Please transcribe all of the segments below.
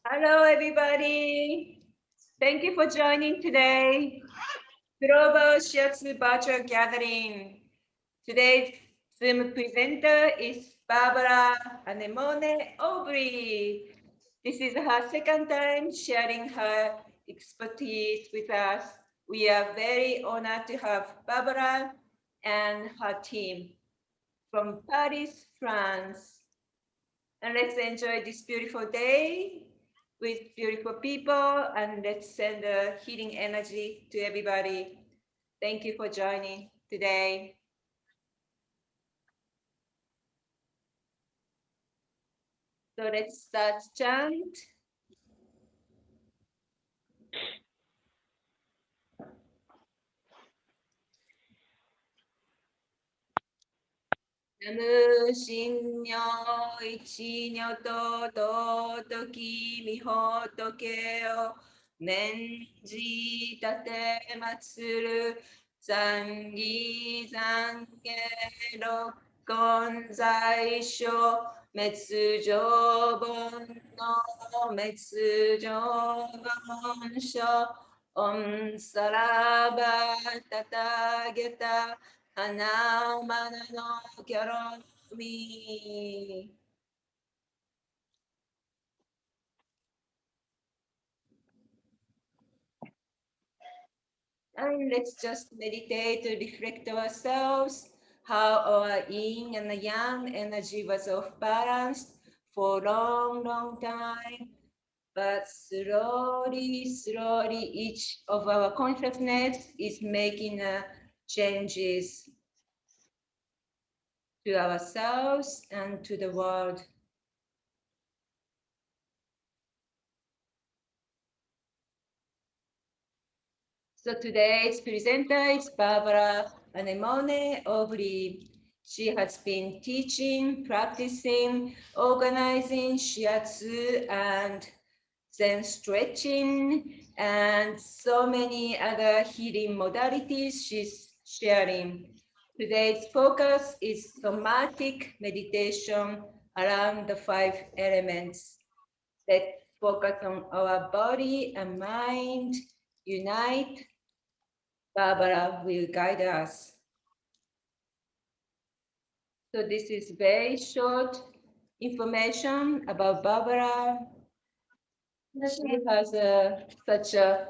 Hello, everybody. Thank you for joining today. Global Shiatsu Virtual Gathering. Today's Zoom presenter is Barbara Anemone Aubry. This is her second time sharing her expertise with us. We are very honored to have Barbara and her team from Paris, France. And let's enjoy this beautiful day with beautiful people, and let's send a healing energy to everybody. Thank you for joining today. So let's start chant. Namu Shinyo Ichinyo to Toki Miho Tokeo Nenji Tate Matsuru Zangi Zangero Gonzai Sho Metsujo Bon no Metsujo Bon Sho Om Saraba Tatageta Hanao Manano Kyaromi. And let's just meditate to reflect ourselves, how our yin and yang energy was off balanced for a long, long time. But slowly, slowly, each of our consciousness is making changes to ourselves and to the world. So today's presenter is Barbara Anemone Aubry. She has been teaching, practicing, organizing Shiatsu and Zen stretching and so many other healing modalities she's sharing. Today's focus is somatic meditation around the 5 elements. Let's focus on our body and mind, unite. Barbara will guide us. So this is very short information about Barbara. She has such a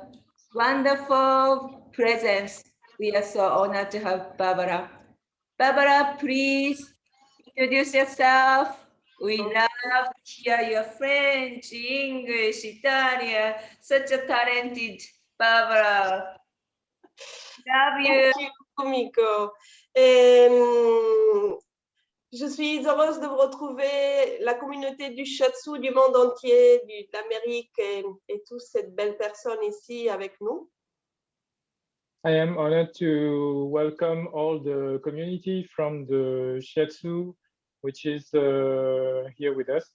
wonderful presence. We are so honored to have Barbara. Barbara, please introduce yourself. We love to hear your French, English, Italian. Such a talented Barbara. Love you. Thank you, Kumiko. Je suis heureuse de vous retrouver, la communauté du Shiatsu du monde entier, de l'Amérique et toutes ces belles personnes ici avec nous. I am honored to welcome all the community from the Shiatsu, which is here with us.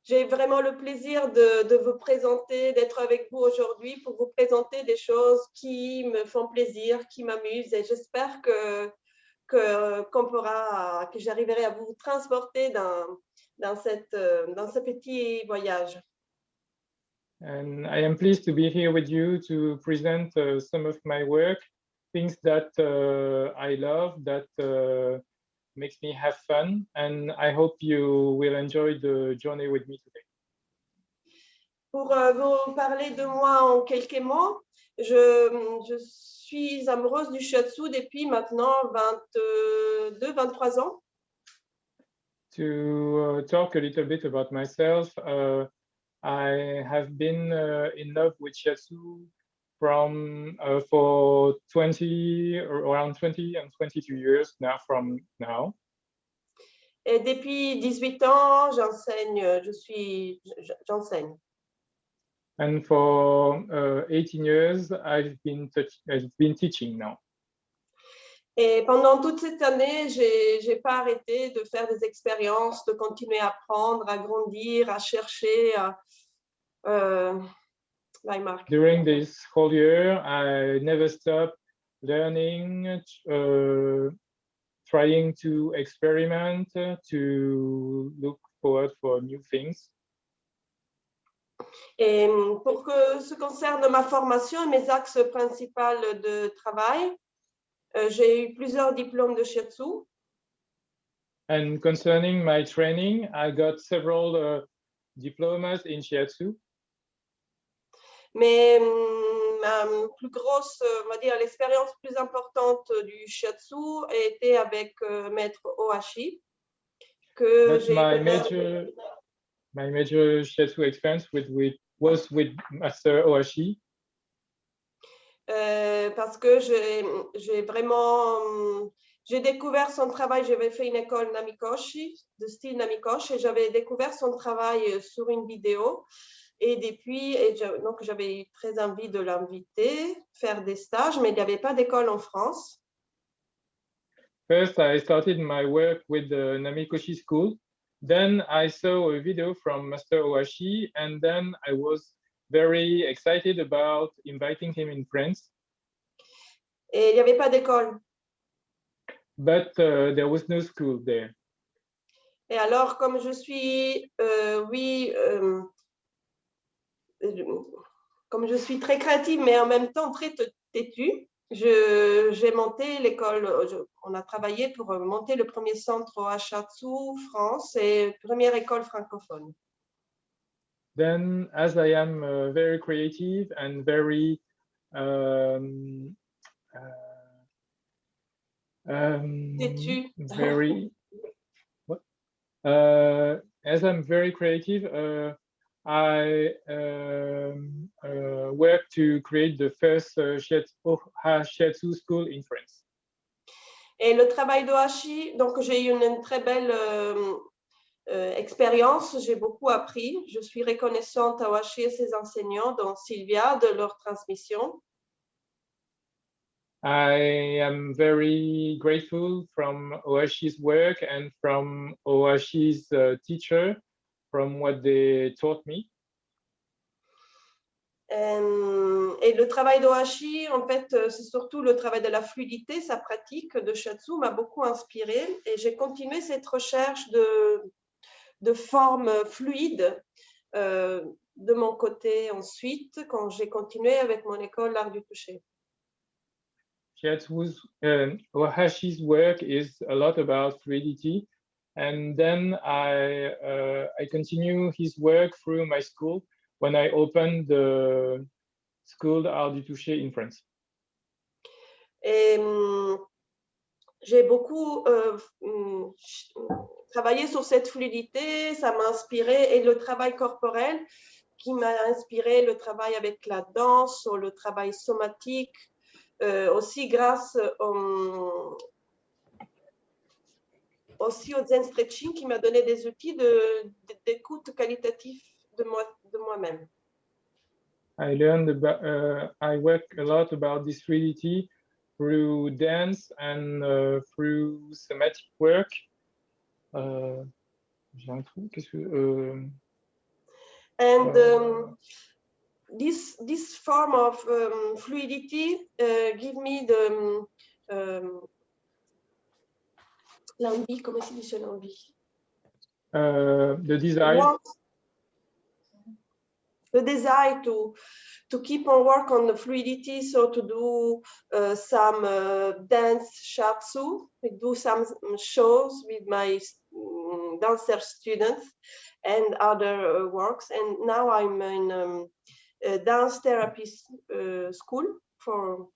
J'ai vraiment le plaisir de vous présenter, d'être avec vous aujourd'hui pour vous présenter des choses qui me font plaisir, qui m'amusent, et j'espère que j'arriverai à vous transporter dans ce petit voyage. And I am pleased to be here with you to present some of my work, things that I love, that makes me have fun, and I hope you will enjoy the journey with me today. Pour vous parler de moi en quelques mots, je suis amoureuse du Shiatsu depuis maintenant 22-23 ans. To talk a little bit about myself, I have been in love with Shiatsu from for around 20 and 22 years now now. Et depuis 18 ans, j'enseigne. And for 18 years, I've been teaching now. Et pendant toute cette année, j'ai pas arrêté de faire des expériences, de continuer à apprendre, à grandir, à chercher. During this whole year, I never stopped learning, trying to experiment, to look forward for new things. Et pour que ce concerne ma formation et mes axes principaux de travail, j'ai eu plusieurs diplômes de Shiatsu. And concerning my training, I got several diplomas in Shiatsu. Mais ma plus grosse, on va dire, l'expérience plus importante du Shiatsu était avec Maître Ohashi. Que But my major Shiatsu experience was with Master Ohashi. Parce que j'ai découvert son travail. J'avais fait une école Namikoshi, de style Namikoshi, et j'avais découvert son travail sur une vidéo. Et depuis, donc j'avais très envie de l'inviter, faire des stages, mais il n'y avait pas d'école en France. First, I started my work with the Namikoshi school. Then I saw a video from Master Ohashi, and then I was very excited about inviting him in France. Et il n'y avait pas d'école. But there was no school there. Et alors, comme je suis, comme je suis très créative, mais en même temps très têtue, j'ai monté l'école. On a travaillé pour monter le premier centre au Shiatsu France et première école francophone. Then, as I am very creative and very têtue. Very what? As I'm very creative, I worked to create the first Shiatsu school in France. Et le travail d'Ohashi, donc j'ai eu une très belle expérience, j'ai beaucoup appris. Je suis reconnaissante à Ohashi et ses enseignants, dont Sylvia, de leur transmission. I am very grateful from Ohashi's work and from Ohashi's teacher, from what they taught me. Et le travail d'Ohashi, en fait, c'est surtout le travail de la fluidité. Sa pratique de Shiatsu m'a beaucoup inspirée et j'ai continué cette recherche de forme fluide de mon côté ensuite, quand j'ai continué avec mon école l'art du toucher. Ohashi's work is a lot about fluidity, and then I continue his work through my school when I opened the school d'art du toucher in France. Et j'ai beaucoup travaillé sur cette fluidité, ça m'a inspiré, et le travail corporel qui m'a inspiré, le travail avec la danse, le travail somatique, aussi grâce aussi au Zen Stretching qui m'a donné des outils d'écoute qualitatif de moi-même. I learned about, I work a lot about this fluidity through dance and through somatic work. J'ai un trou, qu'est-ce que... And this form of fluidity give me the l'envie, comment se dit l'envie? The desire. The desire to keep on work on the fluidity, so to do some dance shiatsu, do some shows with my dancer students and other works. And now I'm in a dance therapy school for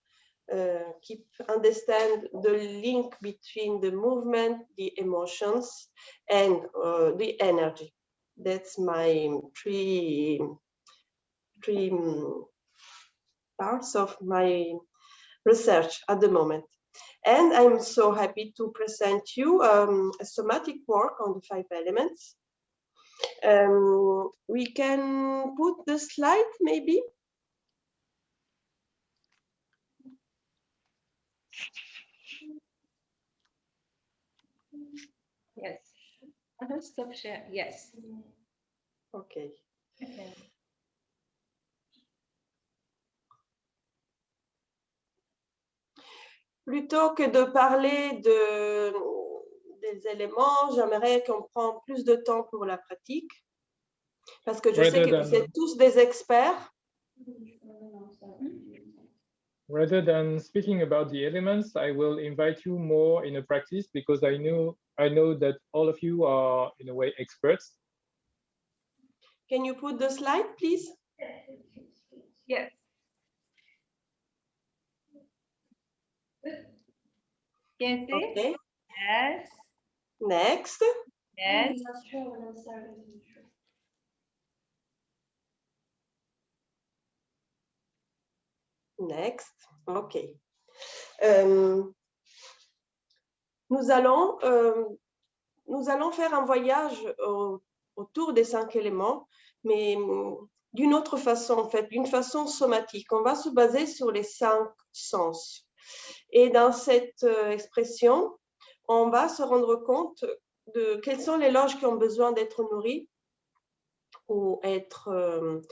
keep understand the link between the movement, the emotions, and the energy. That's my three parts of my research at the moment. And I'm so happy to present you a somatic work on the 5 elements. We can put the slide maybe. Yes. Stop share. Yes. Okay. Okay. plutôt que de parler des éléments, j'aimerais qu'on prenne plus de temps pour la pratique. Parce que je sais que vous êtes tous des experts. Rather than speaking about the elements, I will invite you more in a practice because I know that all of you are in a way experts. Can you put the slide, please? Yes. Can see? Okay. Yes. Next. Yes. Next. OK. Nous allons faire un voyage autour des 5 éléments, mais d'une autre façon, en fait, d'une façon somatique. On va se baser sur les 5 sens. Et dans cette expression, on va se rendre compte de quelles sont les loges qui ont besoin d'être nourries ou être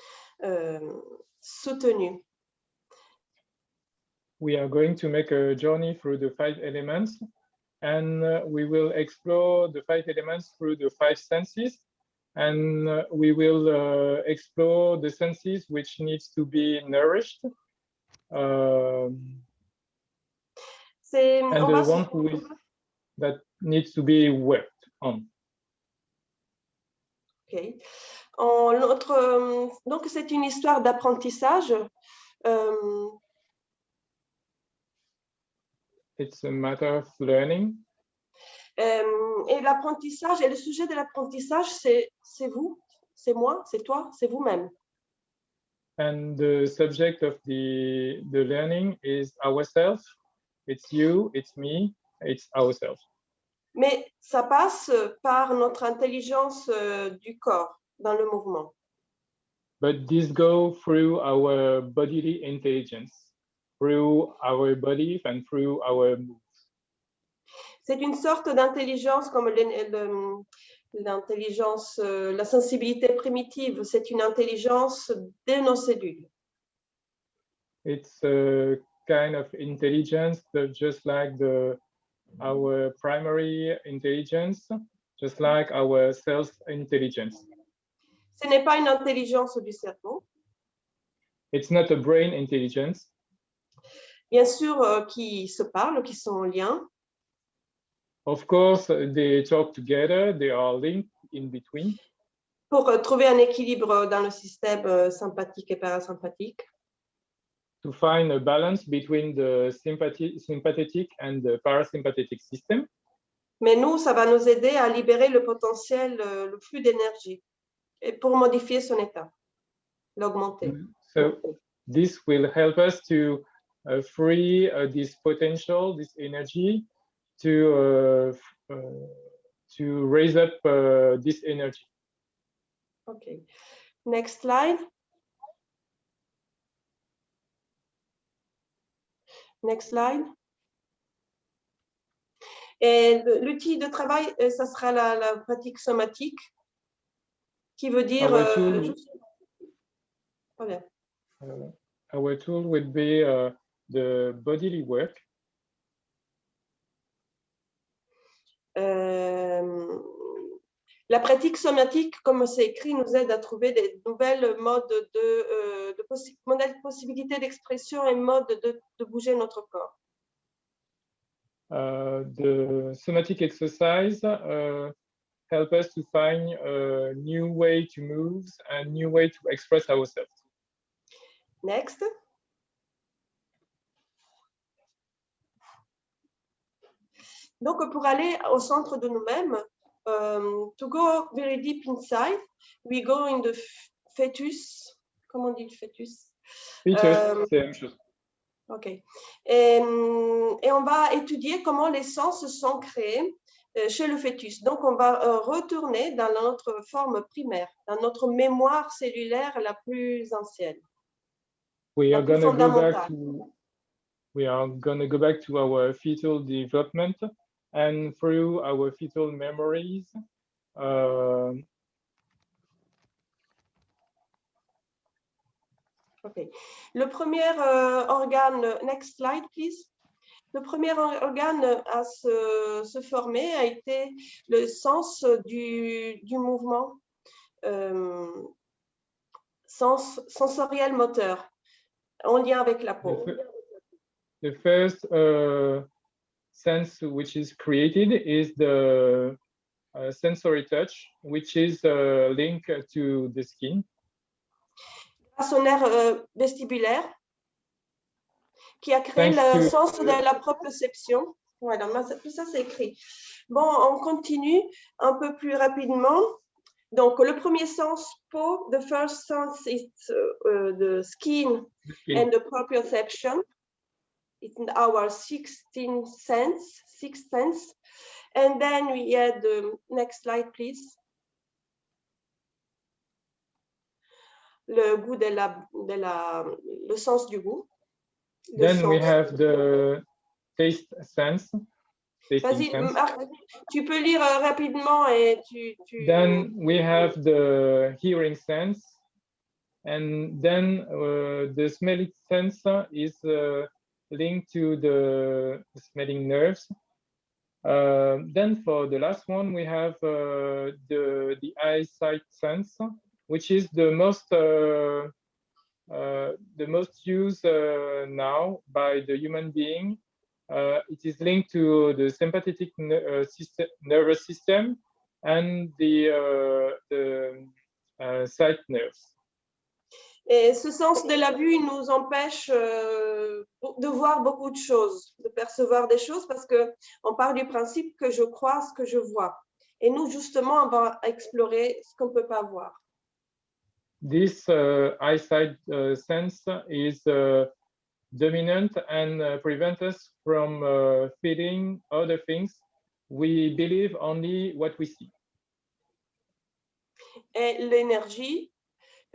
soutenues. We are going to make a journey through the 5 elements, and we will explore the 5 elements through the 5 senses, and we will explore the senses which needs to be nourished, and the one that needs to be worked on. Okay. Donc c'est une histoire d'apprentissage. It's a matter of learning. Et l'apprentissage, et le sujet de l'apprentissage, c'est vous, c'est moi, c'est toi, c'est vous-même. And the subject of the learning is ourselves. It's you, it's me, it's ourselves. Mais ça passe par notre intelligence du corps dans le mouvement. But this goes through our bodily intelligence, through our body and through our moves. C'est une sorte d'intelligence comme l'intelligence, la sensibilité primitive, c'est une intelligence de nos cellules. It's a kind of intelligence that just like our primary intelligence, just like our self-intelligence. Ce n'est pas une intelligence du cerveau. It's not a brain intelligence. Bien sûr, qui se parlent, qui sont en lien. Of course, they talk together, they are linked in between. Pour trouver un équilibre dans le système sympathique et parasympathique. To find a balance between the sympathetic and the parasympathetic system. Mais nous, ça va nous aider à libérer le potentiel, le flux d'énergie, et pour modifier son état, l'augmenter. So this will help us to free this potential, this energy, to raise up this energy. Okay. Next slide. Next slide. Et l'outil de travail, ça sera la pratique somatique, qui veut dire... Our tool will be the bodily work. La pratique somatique, comme c'est écrit, nous aide à trouver des nouvelles modes modèles de possibilités d'expression et modes de bouger notre corps. The somatic exercise help us to find a new way to move, a new way to express ourselves. Next. Donc, pour aller au centre de nous-mêmes, to go very deep inside, we go in the fetus. Comment on dit le fœtus? Fetus, c'est la même chose. OK. Et on va étudier comment les sens sont créés chez le fœtus. Donc, on va retourner dans notre forme primaire, dans notre mémoire cellulaire la plus ancienne. We are going to go back to our fetal development and through our fetal memories. OK. Le premier organe, next slide, please. Le premier organe à se former a été le sens du mouvement sensoriel moteur en lien avec la peau. The first sense which is created is the sensory touch, which is linked to the skin. Grâce au nerf vestibulaire, qui a créé le sens de la proprioception. Voilà, tout ça c'est écrit. Bon, on continue un peu plus rapidement. Donc, le premier sens peau, the first sense is the skin and the proprioception. It's our sixth sense. And then we had the next slide, please. Le goût le sens du goût. Then we have the taste sense. Vas-y, Marc, tu peux lire rapidement et tu... Then we have the hearing sense. And then the smelling sense is linked to the smelling nerves. Then for the last one, we have the eyesight sense, which is the most used now by the human being. It is linked to the sympathetic nervous system and the sight nerves. Et ce sens de la vue, il nous empêche de voir beaucoup de choses, de percevoir des choses, parce qu'on part du principe que je crois ce que je vois. Et nous, justement, on va explorer ce qu'on ne peut pas voir. This eyesight sense is dominant and prevents us from feeling other things. We believe only what we see. Et l'énergie,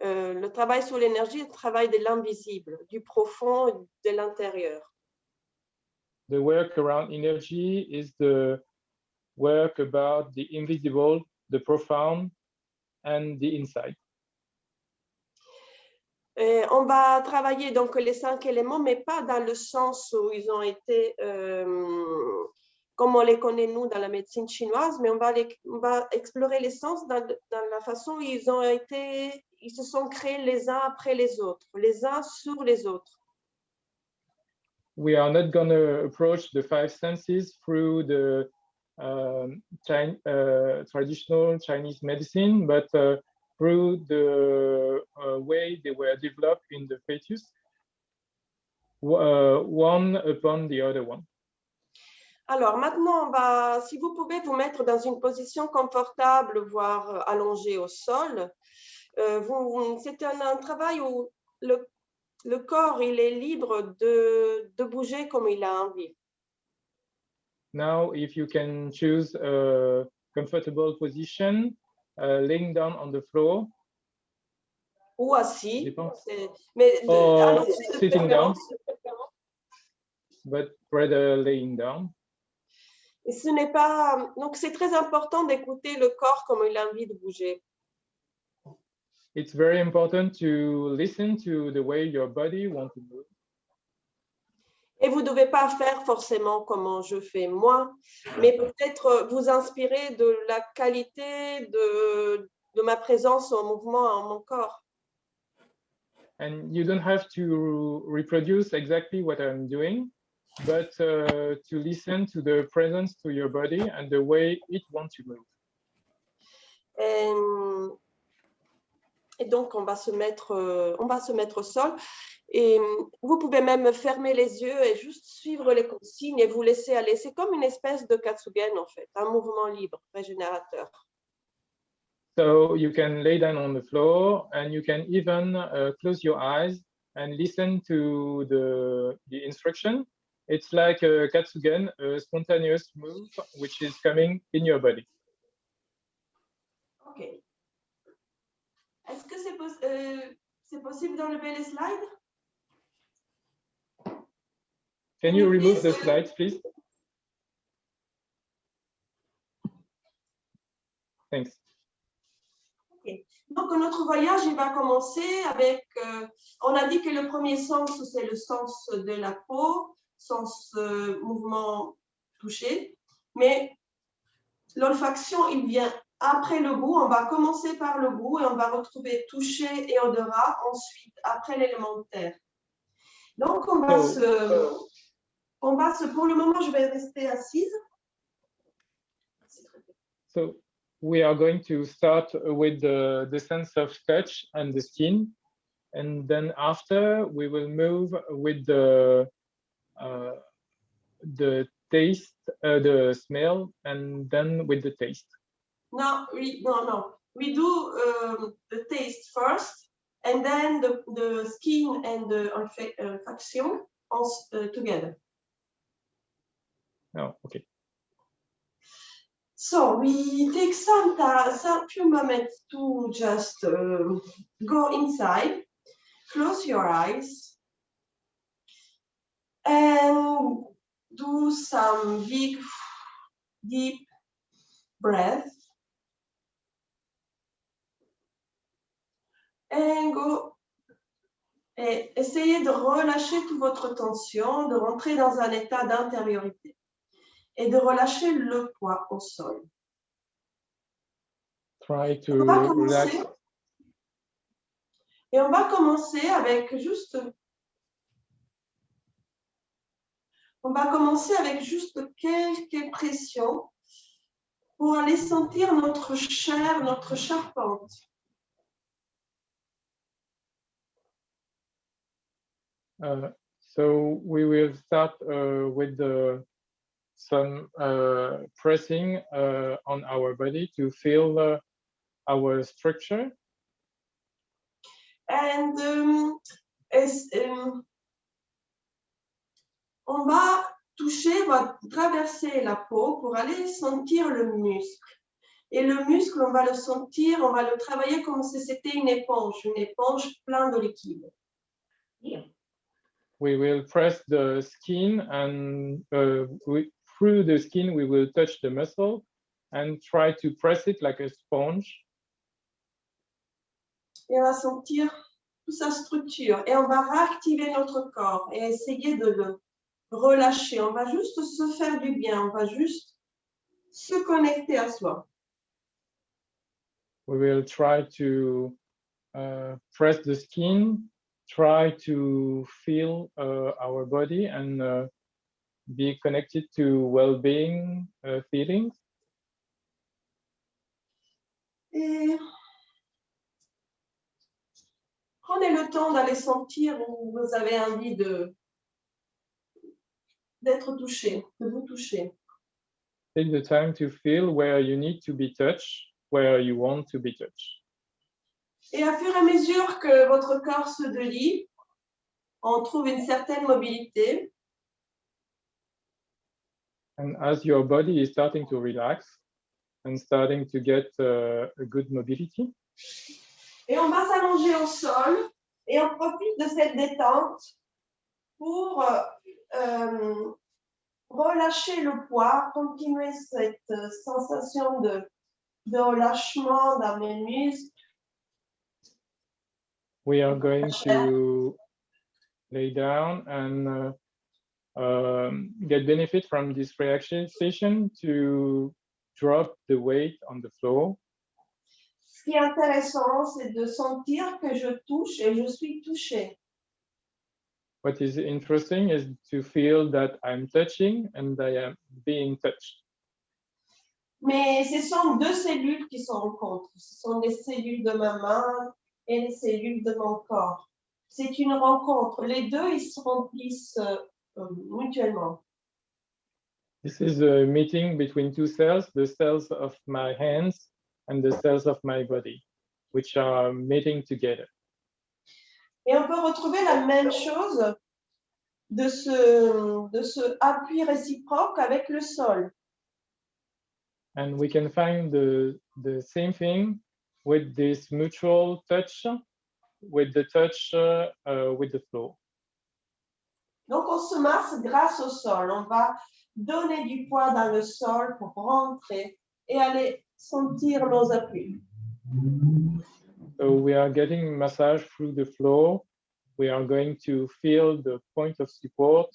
le travail sur l'énergie, le travail de l'invisible, du profond, de l'intérieur. The work around energy is the work about the invisible, the profound, and the inside. Et on va travailler donc les 5 éléments, mais pas dans le sens où ils ont été, comme on les connaît nous dans la médecine chinoise, mais on va explorer les sens dans la façon où ils se sont créés les uns après les autres, les uns sur les autres. We are not going to approach the 5 senses through the traditional Chinese medicine, but through the way they were developed in the fetus, one upon the other one. Alors maintenant, si vous pouvez vous mettre dans une position confortable, voire allongé au sol, c'est un travail où le corps il est libre de bouger comme il a envie. Now, if you can choose a comfortable position, laying down on the floor, ou assis, or sitting down, but rather laying down. Et ce n'est pas, donc c'est très important d'écouter le corps comme il a envie de bouger. It's very important to listen to the way your body wants to move. Et vous ne devez pas faire forcément comme je fais moi, mais peut-être vous inspirer de la qualité de ma présence en mouvement en mon corps. And you don't have to reproduce exactly what I'm doing, but to listen to the presence to your body and the way it wants to move. Et donc, on va se mettre au sol. Et vous pouvez même fermer les yeux et juste suivre les consignes et vous laisser aller. C'est comme une espèce de katsugen, en fait, un mouvement libre, régénérateur. So you can lay down on the floor and you can even close your eyes and listen to the instruction. It's like a katsugen, a spontaneous move, which is coming in your body. OK. Est-ce que c'est possible d'enlever les slides? Can you remove the slides, please? Thanks. Okay. Donc, notre voyage, il va commencer avec, on a dit que le premier sens, c'est le sens de la peau, sans ce mouvement touché. Mais l'olfaction, il vient après le goût. On va commencer par le goût et on va retrouver toucher et odorat ensuite, après l'élémentaire. Donc, pour le moment, je vais rester assise. So we are going to start with the sense of touch and the skin. And then after we will move with the taste, the smell, and then with the taste. No. We do the taste first, and then the skin and the olfaction together. Oh, okay. So we take some few moments to just go inside, close your eyes, and do some big, deep breath. And go et essayez de relâcher toute votre tension, de rentrer dans un état d'intériorité et de relâcher le poids au sol. Try to relax. Et on va commencer avec juste quelques pressions pour aller sentir notre chair, notre charpente. So we will start with some pressing on our body to feel our structure. And on va toucher, on va traverser la peau pour aller sentir le muscle. Et le muscle, on va le sentir, on va le travailler comme si c'était une éponge pleine de liquide. We will press the skin, and through the skin, we will touch the muscle and try to press it like a sponge. Et on va sentir toute sa structure. Et on va réactiver notre corps et essayer de le relâcher. On va juste se faire du bien. On va juste se connecter à soi. We will try to press the skin, try to feel our body and be connected to well-being feelings. Et prenez le temps d'aller sentir où vous avez envie d'être touché, de vous toucher. Take the time to feel where you need to be touched, where you want to be touched. Et à fur et à mesure que votre corps se délie, on trouve une certaine mobilité. And as your body is starting to relax and starting to get a good mobility. Et on va s'allonger au sol et on profite de cette détente pour relâcher le poids, continuer cette sensation de relâchement dans les muscles. We are going to lay down and get benefit from this relaxation to drop the weight on the floor. Ce qui est intéressant, c'est de sentir que je touche et je suis touchée. What is interesting is to feel that I'm touching and I am being touched. Mais ce sont deux cellules qui se rencontrent. Ce sont les cellules de ma main et les cellules de mon corps. C'est une rencontre. Les deux, ils se remplissent mutuellement. This is a meeting between two cells, the cells of my hands and the cells of my body, which are meeting together. Et on peut retrouver la même chose de ce appui réciproque avec le sol. And we can find the same thing with this mutual touch, with the touch with the floor. Donc, on se masse grâce au sol. On va donner du poids dans le sol pour rentrer et aller sentir nos appuis. So we are getting massage through the floor. We are going to feel the point of support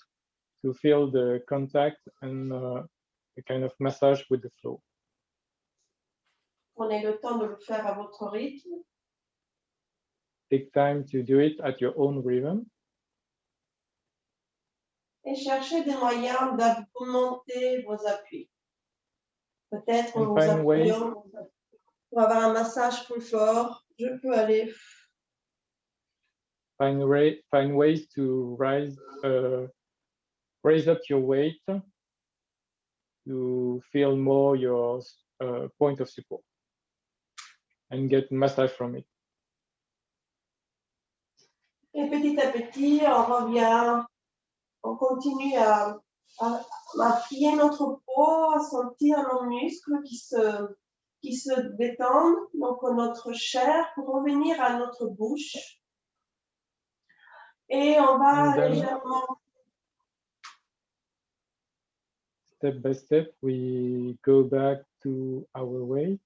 to feel the contact and a kind of massage with the floor. Prenez le temps de le faire à votre rythme. Take time to do it at your own rhythm. Et cherchez des moyens d'augmenter vos appuis. Peut-être en And vous find ways. appuyant pour avoir un massage plus fort. Je peux aller. Find ways to raise up your weight to feel more your point of support and get massage from it. Et petit à petit, on revient, on continue à plier notre peau, à sentir nos muscles qui se détendent, donc notre chair, pour revenir à notre bouche. Et on va légèrement. Step by step, we go back to our weight,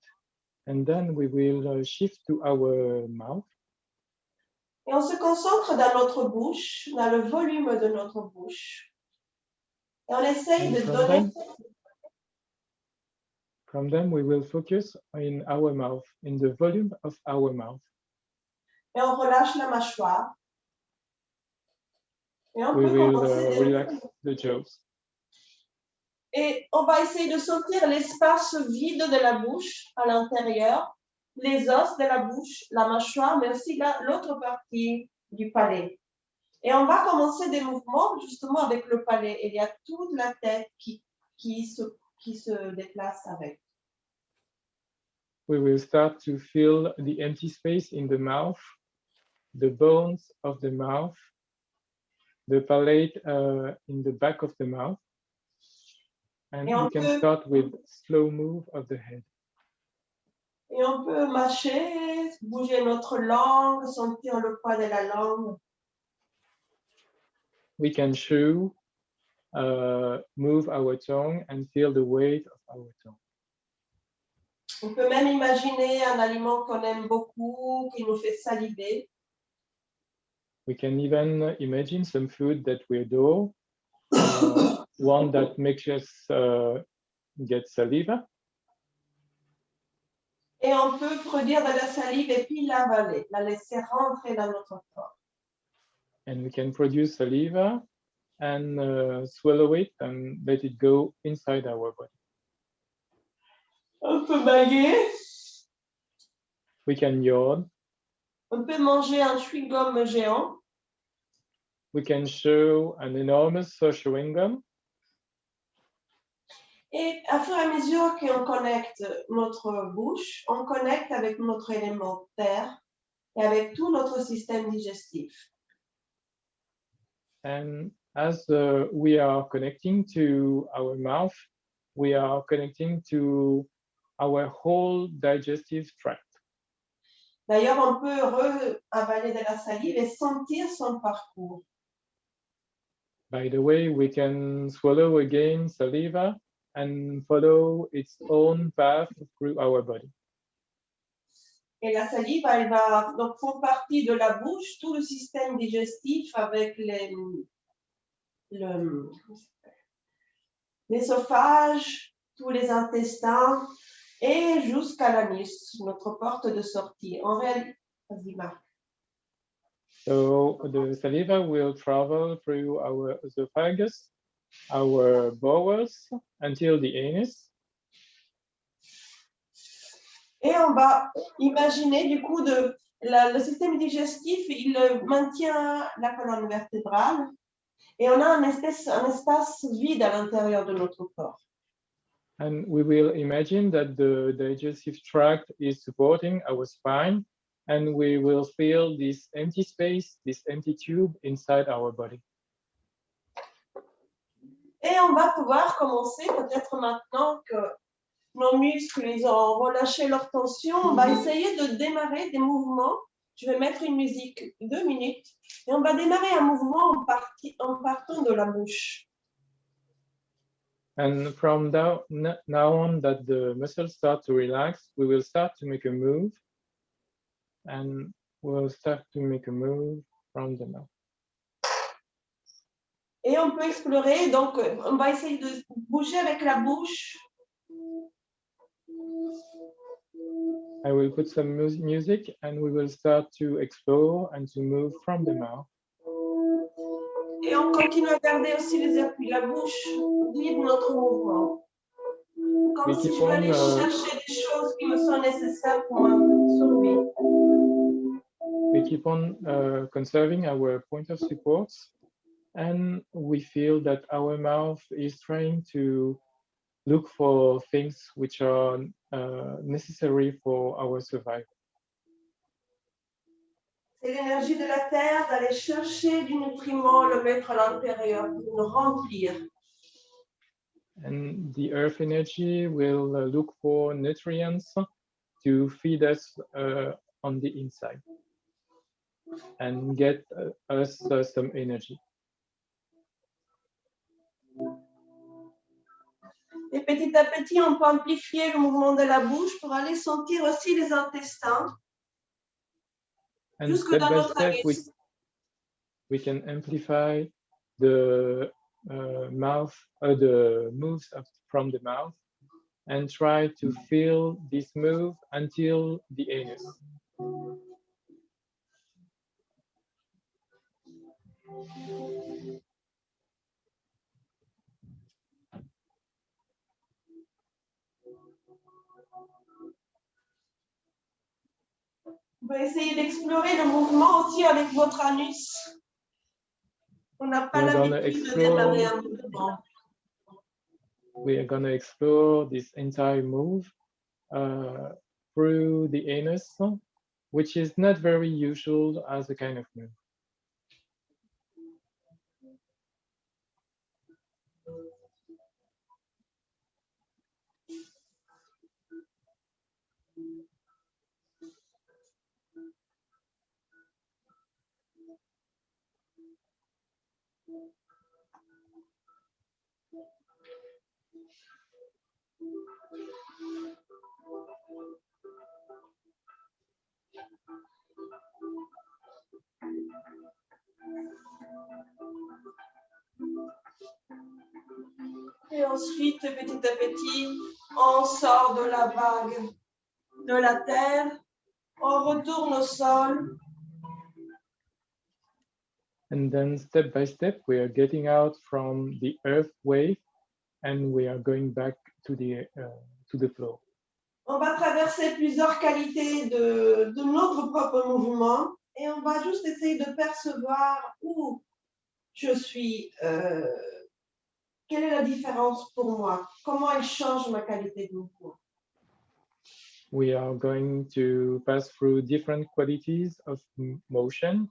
and then we will shift to our mouth. Et on se concentre dans notre bouche, dans le volume de notre bouche. Et on essaye de donner. From them, we will focus in our mouth, in the volume of our mouth. Et on relâche la mâchoire. Et on We peut will commencer relax the jaws. Et on va essayer de sentir l'espace vide de la bouche à l'intérieur, les os de la bouche, la mâchoire, mais aussi l'autre partie du palais. Et on va commencer des mouvements justement avec le palais. Il y a toute la tête qui se déplace avec. We will start to feel the empty space in the mouth, the bones of the mouth, the palate in the back of the mouth. And we can start with slow move of the head. Et on peut mâcher, bouger notre langue, sentir le poids de la langue. We can chew, move our tongue and feel the weight of our tongue. On peut même imaginer un aliment qu'on aime beaucoup, qui nous fait saliver. We can even imagine some food that we adore, one that makes us get saliva. Et on peut produire de la salive et puis l'avaler, la laisser rentrer dans notre corps. And we can produce saliva and swallow it and let it go inside our body. On peut bailler. We can yawn. On peut manger un chewing-gum géant. We can chew an enormous chewing gum. Et à fur et à mesure qu'on connecte notre bouche, on connecte avec notre élément terre et avec tout notre système digestif. And as we are connecting to our mouth, we are connecting to our whole digestive tract. D'ailleurs, on peut avaler de la salive et sentir son parcours. By the way, we can swallow again saliva and follow its own path through our body. Et la salive, elle va donc faire partie de la bouche, tout le système digestif avec l'ésophage, tous les intestins et jusqu'à l'anus, notre porte de sortie. En réalité, vas-y Marc. So the saliva will travel through our esophagus, our bowels, until the anus. Et on va imaginer du coup le système digestif, il maintient la colonne vertébrale et on a un espace vide à l'intérieur de notre corps. And we will imagine that the digestive tract is supporting our spine, and we will feel this empty space, this empty tube inside our body. Et on va pouvoir commencer peut-être maintenant que nos muscles, ils ont relâché leur tension, on va essayer de démarrer des mouvements. Je vais mettre une musique 2 minutes et on va démarrer un mouvement en partant de la bouche. And from now on that the muscles start to relax, we will start to make a move, and we'll start to make a move from the mouth. Et on peut explorer, donc on va essayer de bouger avec la bouche. I will put some music and we will start to explore and to move from the mouth. Et on continue à garder aussi les appuis. La bouche guide notre mouvement. Comme si je veux aller chercher des choses qui me sont nécessaires pour ma survie. We keep on conserving our point of support, and we feel that our mouth is trying to look for things which are necessary for our survival. C'est l'énergie de la terre d'aller chercher du nutriment, le mettre à l'intérieur, pour le remplir. And the earth energy will look for nutrients to feed us on the inside and get us some energy. Et petit à petit, on peut amplifier le mouvement de la bouche pour aller sentir aussi les intestins. And step by step, we can amplify the mouth, the moves from the mouth, and try to feel this move until the anus. Vous pouvez essayer d'explorer le mouvement aussi avec votre anus. On n'a pas l'habitude de démarrer un mouvement. We are going to explore this entire move through the anus, which is not very usual as a kind of move. Et ensuite, petit à petit, on sort de la vague de la terre, on retourne au sol. And then step by step, we are getting out from the earth wave and we are going back to the floor. On va traverser plusieurs qualités de notre propre mouvement et on va juste essayer de percevoir où je suis, quelle est la différence pour moi, comment elle change ma qualité de mouvement. We are going to pass through different qualities of motion,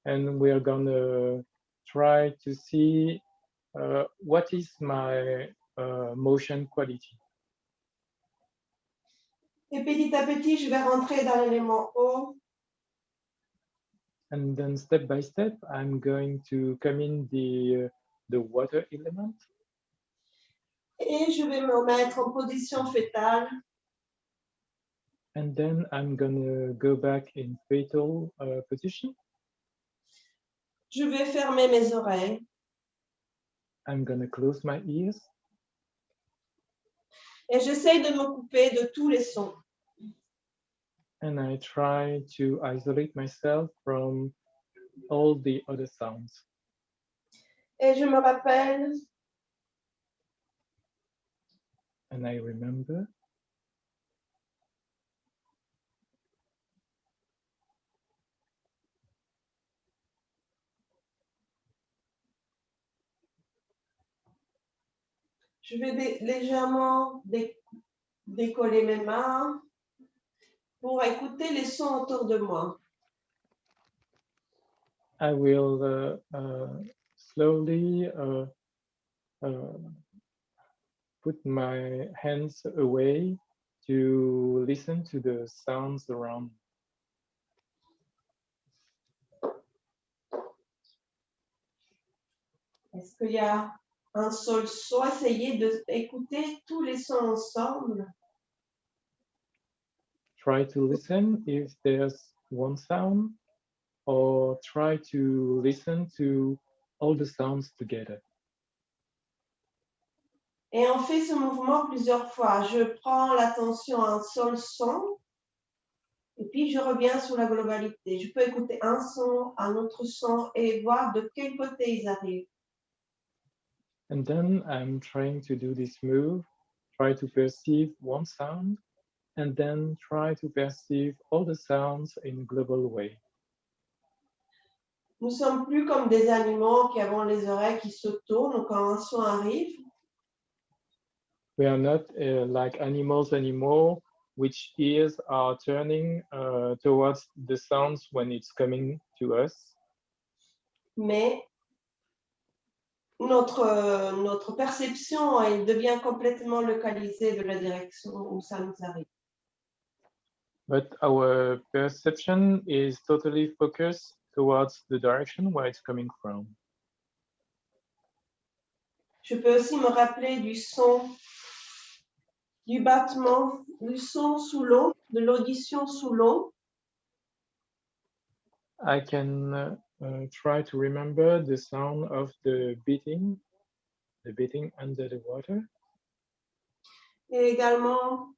and we are going to try to see what is my motion quality. Et petit à petit, je vais rentrer dans l'élément eau. And then step by step, I'm going to come in the water element. Et je vais me mettre en position fétale. And then I'm going to go back in fetal position. Je vais fermer mes oreilles. I'm going to close my ears. Et j'essaye de me couper de tous les sons. And I try to isolate myself from all the other sounds. Et je me rappelle. And I remember. Je vais légèrement décoller mes mains pour écouter les sons autour de moi. I will slowly put my hands away to listen to the sounds around me. Est-ce qu'il y a un seul son? Essayez d'écouter tous les sons ensemble. Try to listen if there's one sound, or try to listen to all the sounds together. Et on fait ce mouvement plusieurs fois. Je prends l'attention à un seul son et puis je reviens sur la globalité. Je peux écouter un son, un autre son et voir de quel côté ils arrivent. And then I'm trying to do this move, try to perceive one sound, and then try to perceive all the sounds in a global way. Nous sommes plus comme des animaux qui avons les oreilles qui se tournent quand un son arrive. We are not like animals anymore, which ears are turning towards the sounds when it's coming to us. Mais notre perception, elle devient complètement localisée de la direction où ça nous arrive. But our perception is totally focused towards the direction where it's coming from. Je peux aussi me rappeler du son, du battement, du son sous l'eau, de l'audition sous l'eau. I can try to remember the sound of the beating under the water. Et également,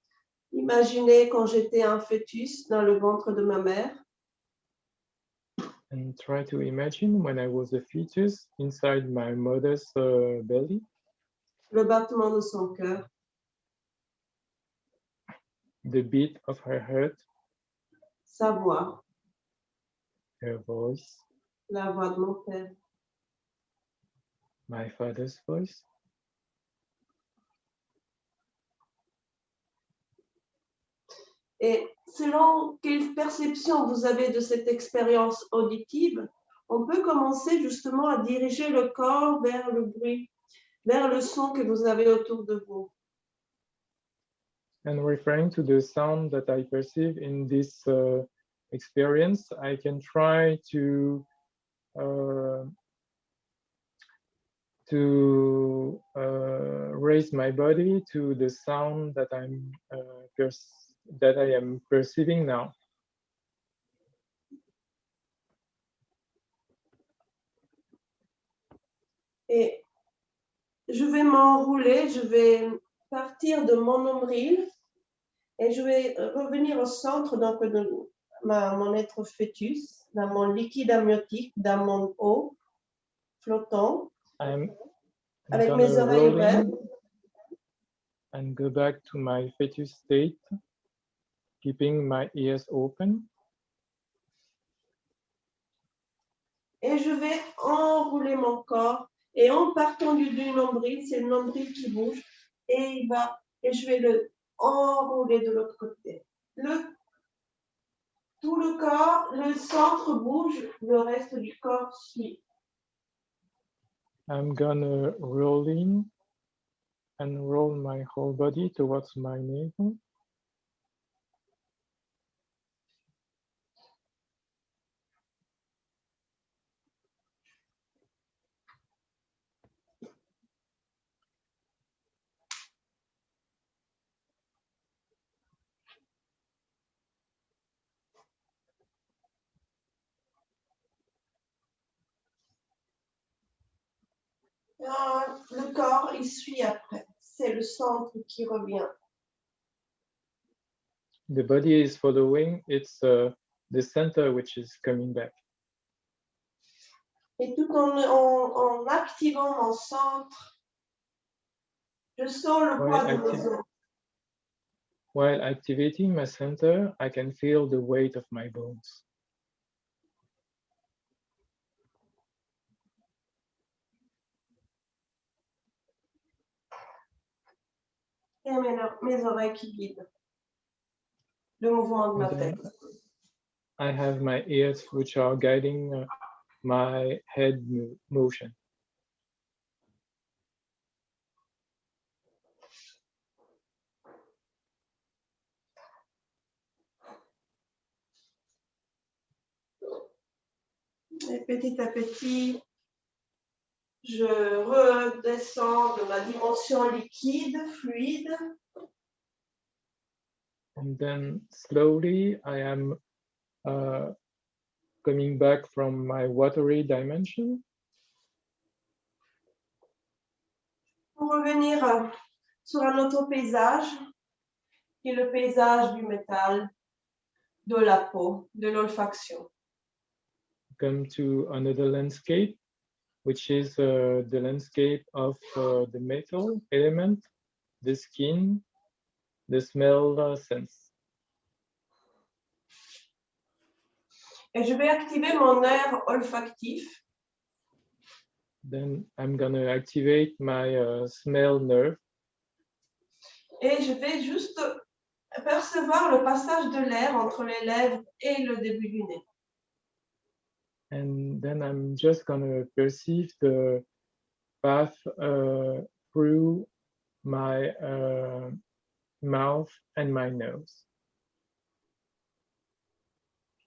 imaginer quand j'étais un fœtus dans le ventre de ma mère. And try to imagine when I was a fetus inside my mother's belly. Le battement de son cœur. The beat of her heart. Sa voix. Her voice. La voix de mon père. My father's voice. Et selon quelle perception vous avez de cette expérience auditive, on peut commencer justement à diriger le corps vers le bruit, vers le son que vous avez autour de vous. And referring to the sound that I perceive in this experience, I can try to raise my body to the sound that I am perceiving now. Et je vais m'enrouler, je vais partir de mon nombril et je vais revenir au centre donc, de mon être fœtus, dans mon liquide amniotique, dans mon eau flottant, I'm avec mes oreilles ouvertes. And go back to my fetus state, keeping my ears open. Et je vais enrouler mon corps. Et en partant du nombril, c'est le nombril qui bouge. Et je vais le enrouler de l'autre côté. Tout le corps, le centre bouge, le reste du corps suit. I'm gonna roll in and roll my whole body towards my navel. Le corps, il suit après. C'est le centre qui revient. The body is following, it's the center which is coming back. Et tout en activant mon centre, je sens le poids de mes os. While activating my center, I can feel the weight of my bones. Et mes oreilles qui guident le mouvement de ma tête. I have my ears which are guiding my head motion. Et petit à petit, je redescends de ma dimension liquide, fluide. And then slowly I am coming back from my watery dimension. Pour revenir sur un autre paysage, qui est le paysage du métal, de la peau, de l'olfaction. Come to another landscape, which is the landscape of the metal element, the skin, the smell sense. Et je vais activer mon nerf olfactif. Then I'm gonna activate my smell nerve. Et je vais juste percevoir le passage de l'air entre les lèvres et le début du nez. And then I'm just gonna perceive the path through my mouth and my nose.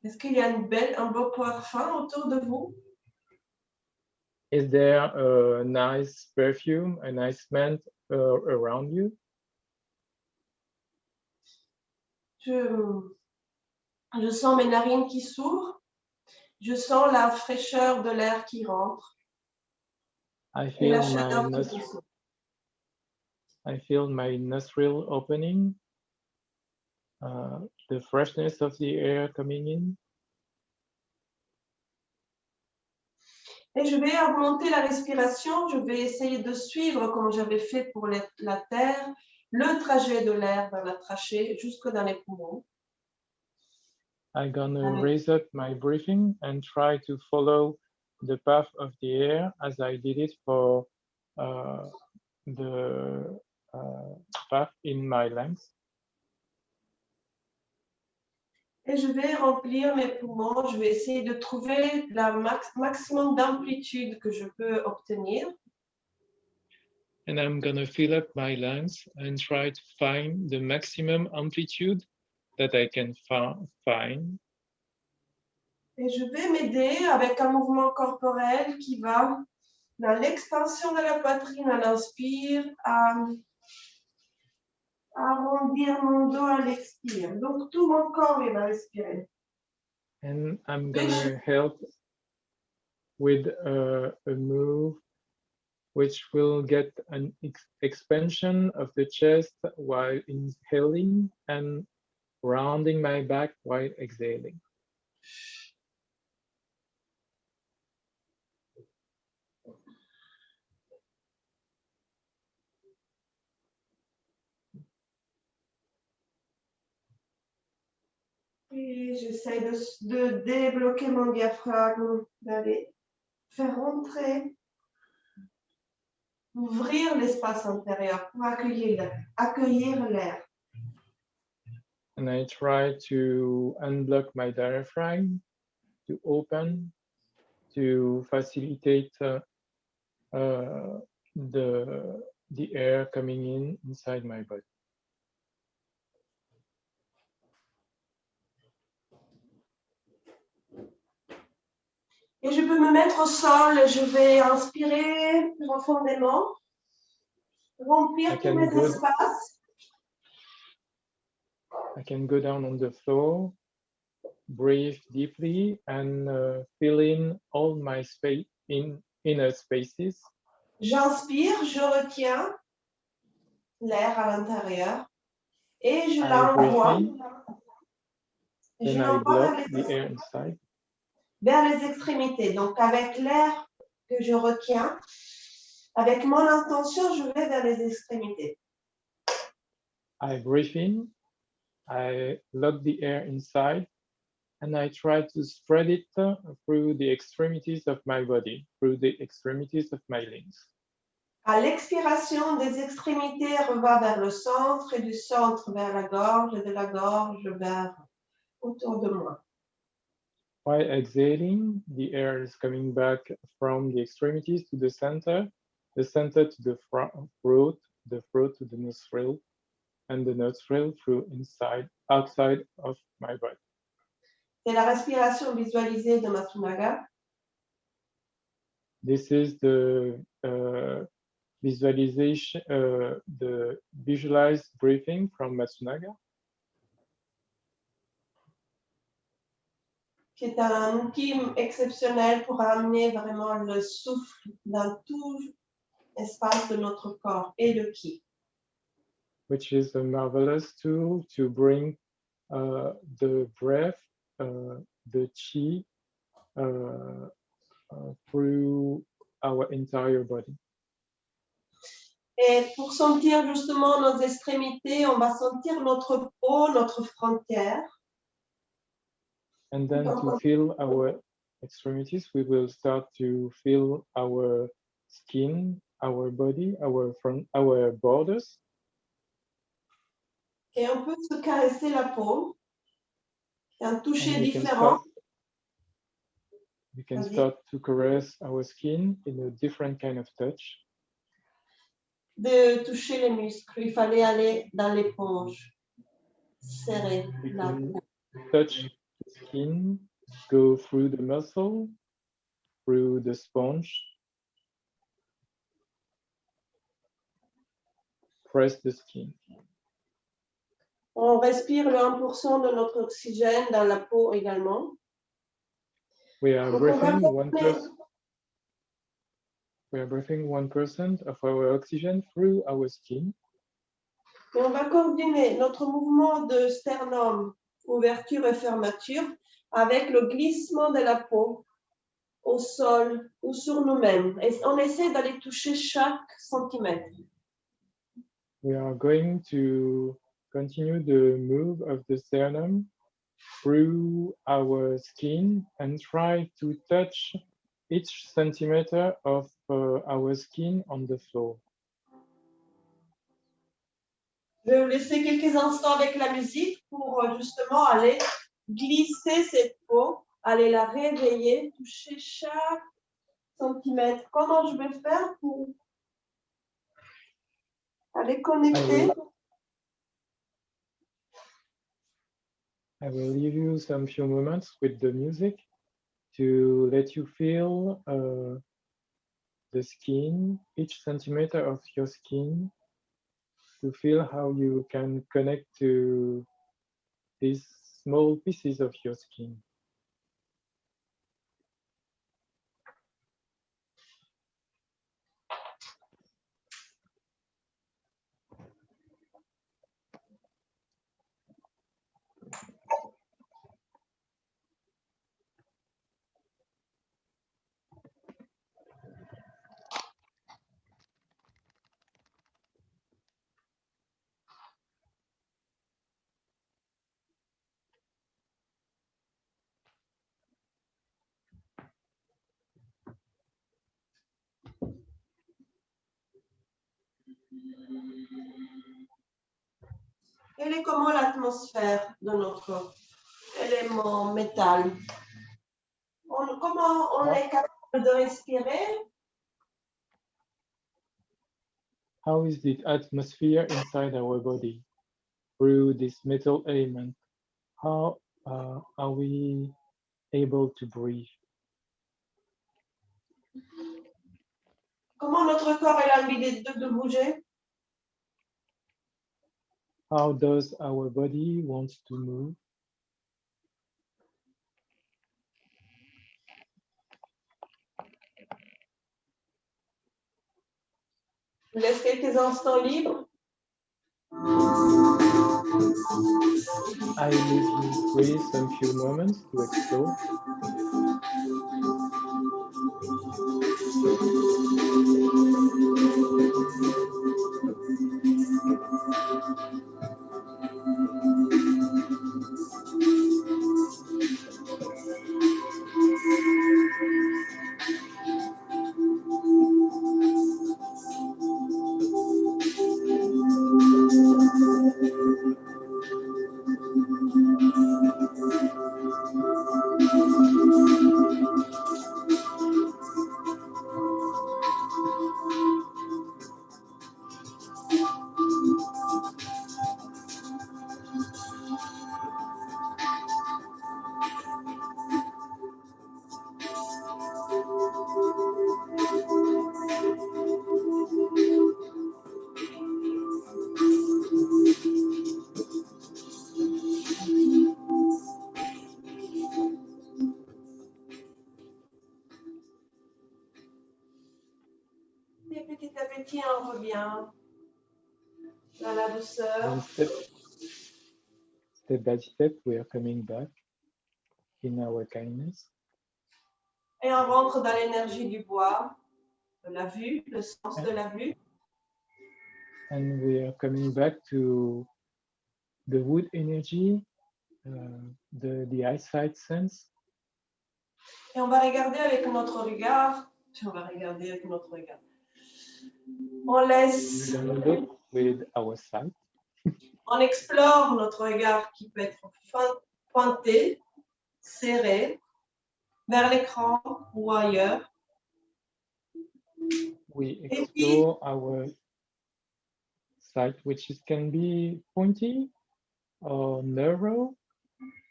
Est-ce qu'il y a un beau parfum autour de vous? Is there a nice perfume, a nice scent around you? Je sens mes narines qui s'ouvrent. Je sens la fraîcheur de l'air qui rentre. I Et la feel chaleur qui pousse. I feel my nostril opening, the freshness of the air coming in. Et je vais augmenter la respiration. Je vais essayer de suivre, comme j'avais fait pour la terre, le trajet de l'air vers la trachée jusque dans les poumons. I'm gonna raise up my breathing and try to follow the path of the air as I did it for the path in my lungs. Et je vais remplir mes poumons. Je vais essayer de trouver le maximum d'amplitude que je peux obtenir. And I'm gonna fill up my lungs and try to find the maximum amplitude that I can find. Et je vais m'aider avec un mouvement corporel qui va dans l'extension de la poitrine à l'inspire, à arrondir mon dos à l'expire. Donc tout mon corps il va respirer. And I'm gonna help with a move which will get an expansion of the chest while inhaling and rounding my back while exhaling. Et j'essaie de débloquer mon diaphragme, d'aller faire rentrer, ouvrir l'espace intérieur pour accueillir l'air. And I try to unblock my diaphragm, to open, to facilitate the air coming in inside my body. Et je peux me mettre au sol, je vais inspirer profondément, remplir tous mes espaces. I can go down on the floor, breathe deeply, and fill in all my space in inner spaces. J'inspire, je retiens l'air à l'intérieur et je I l'envoie. Then I block the air inside. Vers les extrémités. Donc, avec l'air que je retiens, avec mon intention, je vais vers les extrémités. I breathe in, I lock the air inside, and I try to spread it through the extremities of my body, through the extremities of my limbs. À l'expiration, des extrémités revient vers le centre et du centre vers la gorge et de la gorge vers autour de moi. While exhaling, the air is coming back from the extremities to the center to the throat, the throat to the nostril, and the nostril through outside of my body. C'est la respiration visualisée de Matsunaga. This is the visualization, the visualized breathing from Matsunaga. Qui est un outil exceptionnel pour amener vraiment le souffle dans tout espace de notre corps et le ki. which is a marvelous tool to bring the breath, the chi, through our entire body. Et pour sentir justement nos extrémités, on va sentir notre peau, notre frontière. And then to feel our extremities, we will start to feel our skin, our body, our borders. Et on peut se caresser la peau. C'est un toucher And différent. we can start to caress our skin in a different kind of touch. De toucher les muscles. Il fallait aller dans l'éponge. Serrer We la can peau. touch the skin, go through the muscle, through the sponge, press the skin. On respire le 1% de notre oxygène dans la peau également. We are Donc, on va breathing combiner- 1% of our oxygen through our skin. et on va coordonner notre mouvement de sternum, ouverture et fermeture, avec le glissement de la peau au sol ou sur nous-mêmes. Et on essaie d'aller toucher chaque centimètre. We are going to continue the move of the sternum through our skin and try to touch each centimeter of our skin on the floor. Je vais vous laisser quelques instants avec la musique pour justement aller glisser cette peau, aller la réveiller, toucher chaque centimètre. Comment je vais faire pour aller connecter? I will leave you some few moments with the music to let you feel the skin, each centimeter of your skin, to feel how you can connect to these small pieces of your skin. Elle est comment l'atmosphère de notre élément métal? Comment on est capable de respirer? How is the atmosphere inside our body through this metal element? How are we able to breathe? Comment notre corps a envie de bouger? How does our body want to move? Je laisse quelques instants libres. I leave you free some few moments to explore. dans la douceur. And step by step, we are coming back in our kindness. Et on rentre dans l'énergie du bois, de la vue, le sens de la vue. And we are coming back to the wood energy, the eyesight sense. Et on va regarder avec notre regard. On va regarder avec notre regard. On laisse. We're gonna look with our sight. On explore notre regard qui peut être pointé, serré, vers l'écran ou ailleurs. We explore our sight, which can be pointy or narrow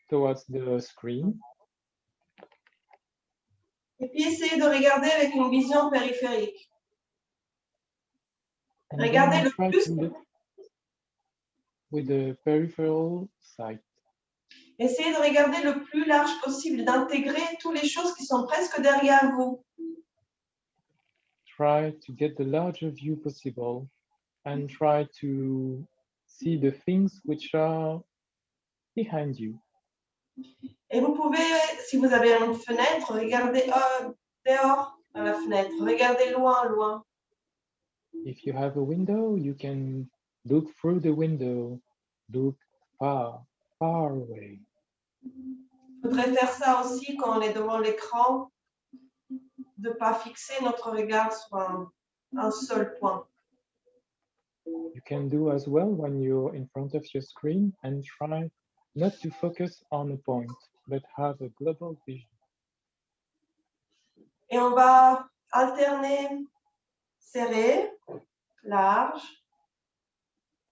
towards the screen. Et puis essayer de regarder avec une vision périphérique. And Regardez then le try plus. to look with the peripheral sight. Essayez de regarder le plus large possible, d'intégrer toutes les choses qui sont presque derrière vous. Try to get the larger view possible and try to see the things which are behind you. Et vous pouvez, si vous avez une fenêtre, regarder dehors dans la fenêtre, regardez loin, loin. If you have a window, you can look through the window, look far, far away. Il faudrait faire ça aussi quand on est devant l'écran, de ne pas fixer notre regard sur un seul point. You can do as well when you're in front of your screen and try not to focus on a point, but have a global vision. Et on va alterner serré, large,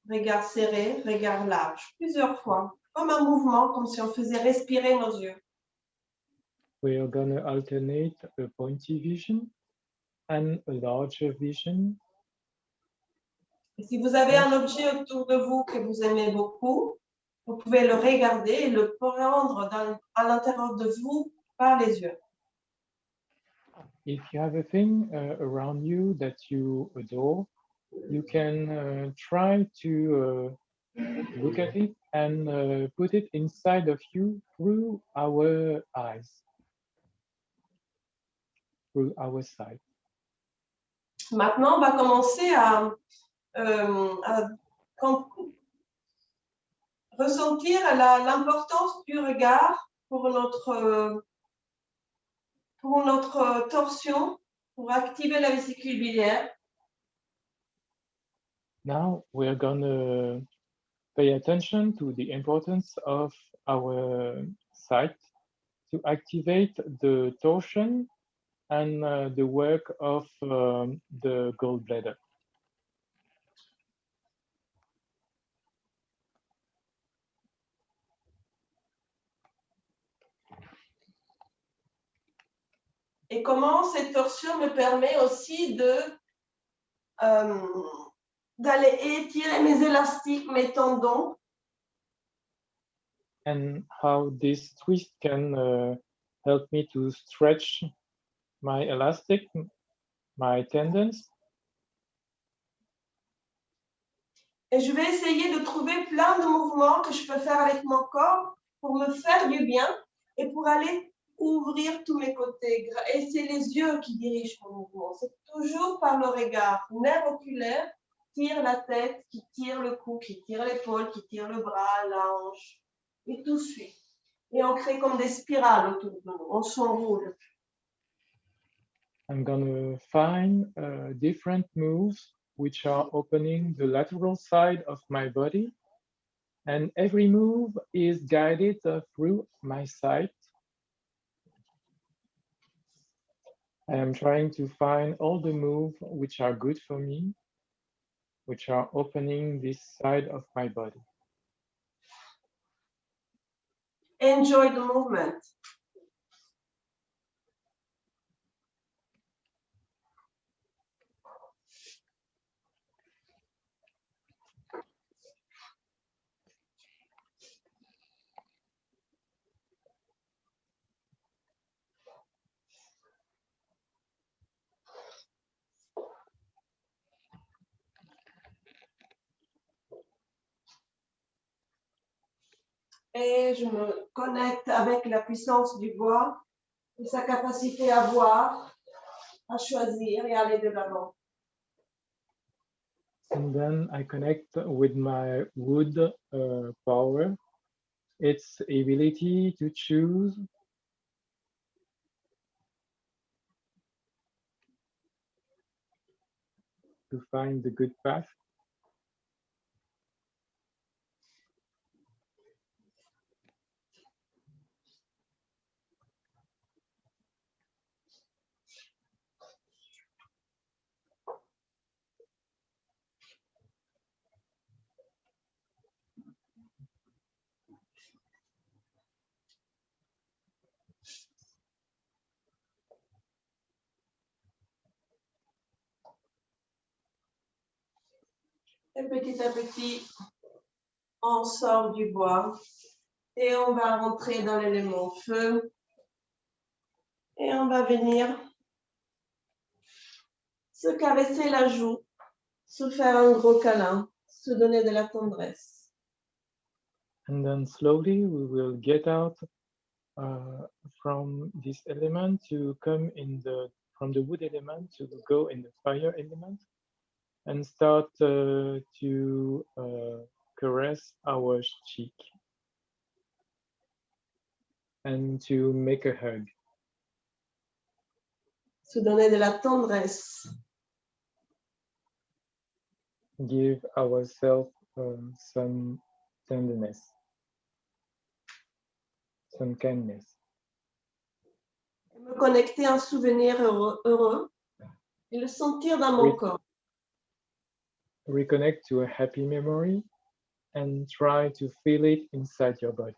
regard serré, regard large, plusieurs fois, comme un mouvement, comme si on faisait respirer nos yeux. We are going to alternate a pointy vision and a larger vision. Et si vous avez un objet autour de vous que vous aimez beaucoup, vous pouvez le regarder et le prendre à l'intérieur de vous par les yeux. If you have a thing around you that you adore, you can try to look at it and put it inside of you through our eyes, through our sight. Maintenant, on va commencer à ressentir l'importance du regard pour notre torsion, pour activer la vésicule biliaire. Now we're going to pay attention to the importance of our sight to activate the torsion and the work of the gallbladder. Et comment cette torsion me permet aussi d'aller étirer mes élastiques, mes tendons. And how this twist can help me to stretch my elastic, my tendons. Et je vais essayer de trouver plein de mouvements que je peux faire avec mon corps pour me faire du bien et pour aller ouvrir tous mes côtés. Et c'est les yeux qui dirigent mon mouvement. C'est toujours par le regard. Le nerf oculaire tire la tête, qui tire le cou, qui tire l'épaule, qui tire le bras, la hanche. Et tout suit. Et on crée comme des spirales autour de nous. On s'enroule. I'm gonna find different moves which are opening the lateral side of my body. And every move is guided through my sight. I am trying to find all the moves which are good for me, which are opening this side of my body. Enjoy the movement. Et je me connecte avec la puissance du bois et sa capacité à voir, à choisir et à aller de l'avant. And then I connect with my wood power, its ability to choose, to find the good path. Et petit à petit, on sort du bois et on va rentrer dans l'élément feu. Et on va venir se caresser la joue, se faire un gros câlin, se donner de la tendresse. And then slowly we will get out from this element to come from the wood element to go in the fire element and start to caress our cheek and to make a hug. Se donner de la tendresse. Give ourselves some tenderness, some kindness. Et me connecter à un souvenir heureux et le sentir dans mon corps. Reconnect to a happy memory and try to feel it inside your body.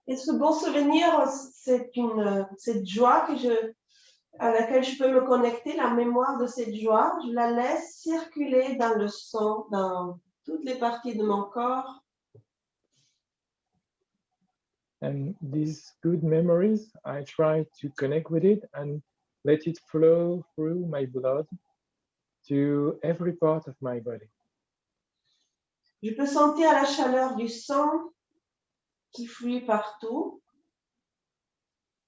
Et ce bon souvenir, c'est cette joie à laquelle je peux me connecter, la mémoire de cette joie. Je la laisse circuler dans le sang, dans toutes les parties de mon corps. And these good memories, I try to connect with it and let it flow through my blood to every part of my body. Je peux sentir la chaleur du sang qui fluit partout.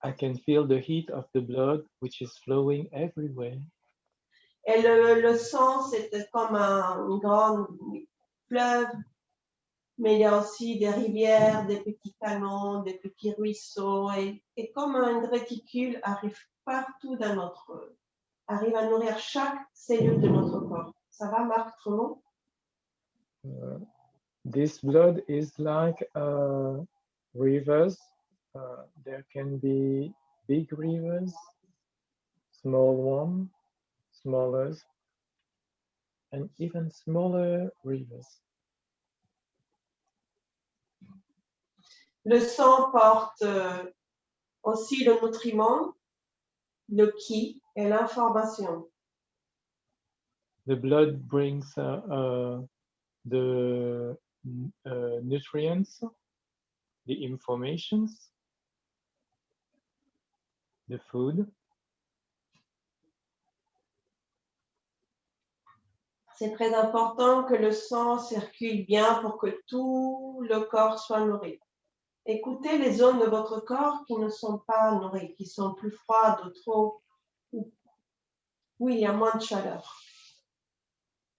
I can feel the heat of the blood, which is flowing everywhere. Et le sang, c'est comme un grand fleuve, mais il y a aussi des rivières, des petits canaux, des petits ruisseaux, et comme une réticule arrive partout arrive à nourrir chaque cellule de notre corps. Ça va, Marc, trop This blood is like rivers. There can be big rivers, small ones, smaller, and even smaller rivers. Le sang porte aussi le nutriment, le ki et l'information. The blood brings the nutrients, the informations, the food. C'est très important que le sang circule bien pour que tout le corps soit nourri. Écoutez les zones de votre corps qui ne sont pas nourries, qui sont plus froides ou trop, où il y a moins de chaleur.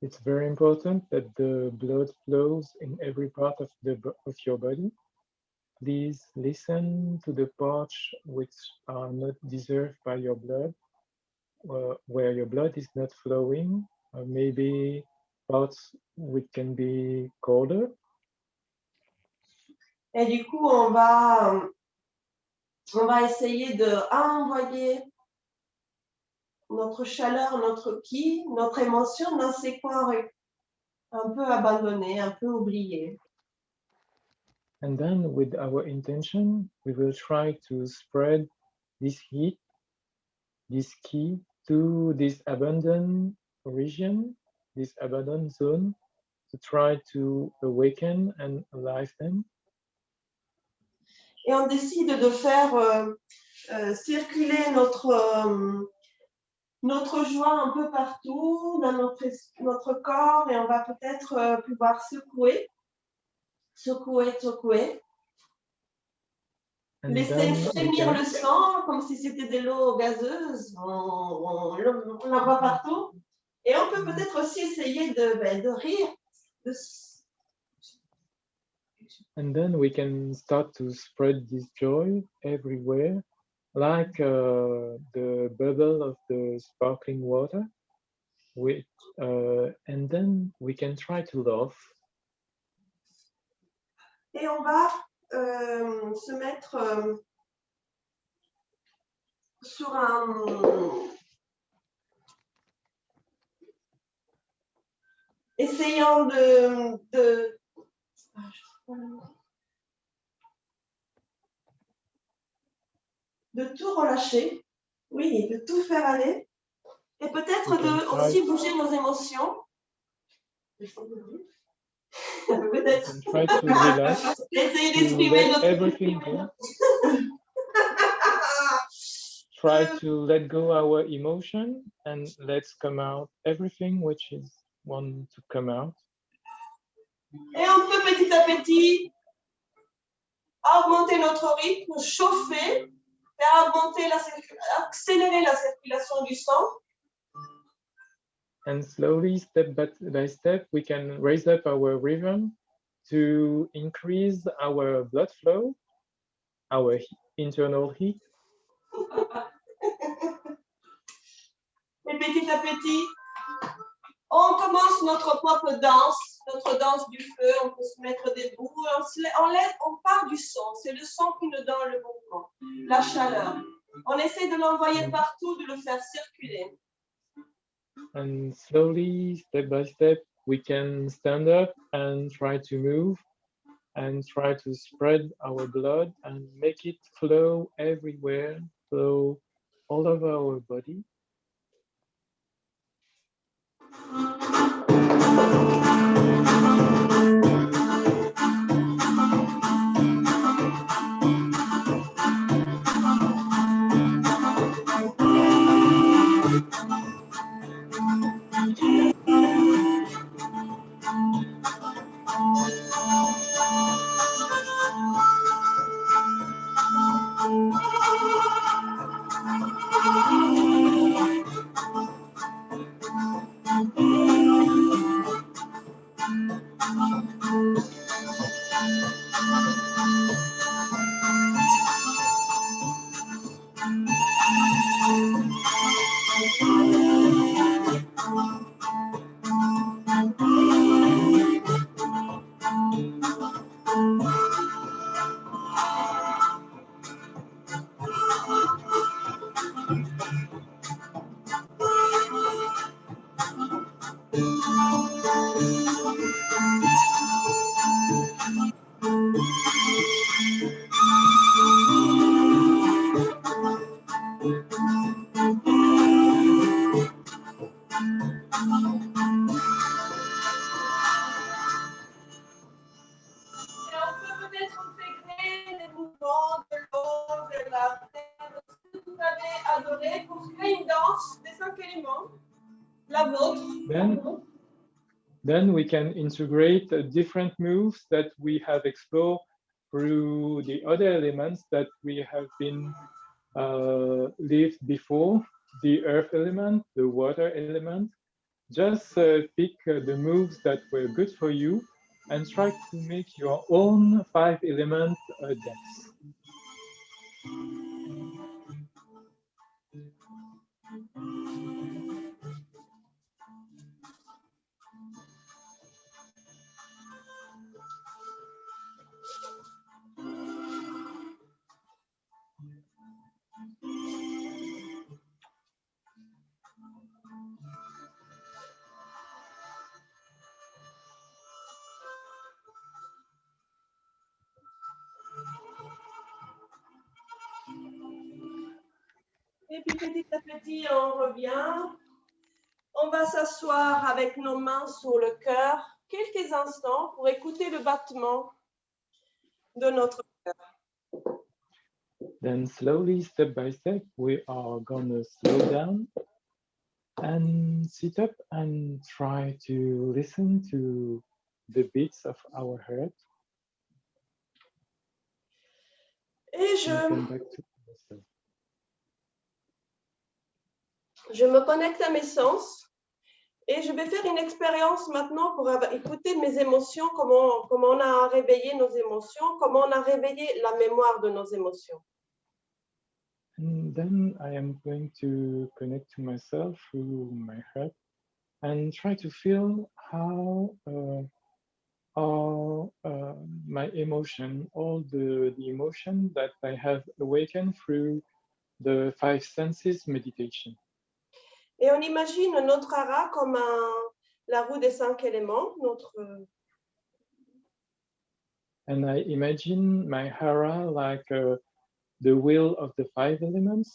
It's very important that the blood flows in every part of your body. Please listen to the parts which are not deserved by your blood, where your blood is not flowing, or maybe parts which can be colder. Et du coup, on va essayer d'envoyer notre chaleur, notre ki, notre émotion dans ces coins un peu abandonnés, un peu oubliés. And then with our intention, we will try to spread this heat, this ki, to this abandoned region, this abandoned zone, to try to awaken and alive them. Et on décide de faire circuler notre notre joie un peu partout dans notre corps et on va peut-être pouvoir secouer. Laisser frémir le sang comme si c'était de l'eau gazeuse. On la voit partout. Et on peut peut-être aussi essayer de rire. And then we can start to spread this joy everywhere, like the bubble of the sparkling water. And then we can try to laugh. Et on va se mettre sur essayant de tout relâcher, oui, de tout faire aller, et peut-être aussi bouger nos émotions. Peut-être. Try to relax. Essayer d'exprimer notre everything go. Try to let go our emotion and let's come out everything which is want to come out. Et on peut petit à petit augmenter notre rythme, chauffer, faire accélérer la circulation du sang. And slowly, step by step, we can raise up our rhythm to increase our blood flow, our internal heat. Et petit à petit, on commence notre propre danse, notre danse du feu. On peut se mettre debout. On part du son. C'est le son qui nous donne le mouvement, la chaleur. On essaie de l'envoyer partout, de le faire circuler. And slowly, step by step, we can stand up and try to move and try to spread our blood and make it flow everywhere, flow all over our body. Then we can integrate different moves that we have explored through the other elements that we have been lived before, the earth element, the water element. Just pick the moves that were good for you and try to make your own 5-element dance. Et puis petit à petit, on revient. On va s'asseoir avec nos mains sur le cœur quelques instants pour écouter le battement de notre cœur. Then slowly, step by step, we are gonna slow down And sit up and try to listen to the beats of our heart. Et And come back to yourself. je me connecte à mes sens et je vais faire une expérience maintenant pour écouter mes émotions, comment on a réveillé nos émotions, comment on a réveillé la mémoire de nos émotions. And then I am going to connect to myself through my heart and try to feel how my emotion, all the emotion that I have awakened through the 5 senses meditation. Et on imagine notre aura comme la roue des 5 éléments, And I imagine my hara like the wheel of the 5 elements.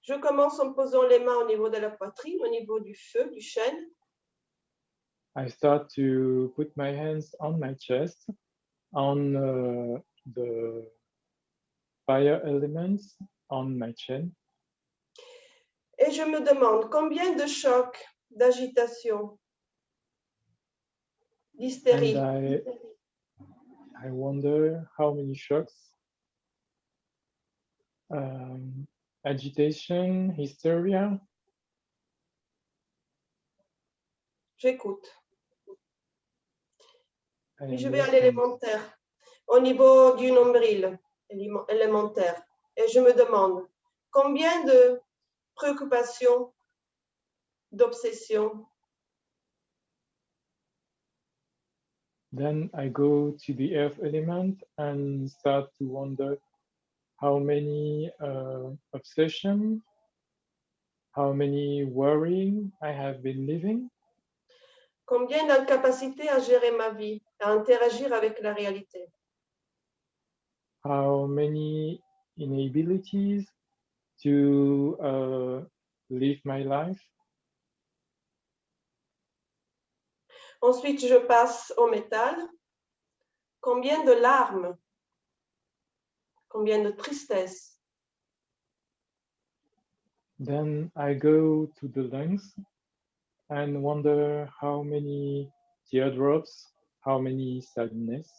Je commence en posant les mains au niveau de la poitrine, au niveau du feu, du chêne. I start to put my hands on my chest, on the fire elements, on my chin. Et je me demande combien de chocs, d'agitation, d'hystérie. And I wonder how many shocks, agitation, hysteria. J'écoute. I Et je vais à understand. l'élémentaire, au niveau du nombril élémentaire. Et je me demande combien de préoccupations, d'obsessions. Then I go to the earth element and start to wonder how many obsession, how many worrying I have been living. Combien d'incapacité à gérer ma vie, à interagir avec la réalité. How many inabilities to live my life. Ensuite, je passe au métal. Combien de larmes, combien de tristesse. Then I go to the lungs and wonder how many teardrops, how many sadness.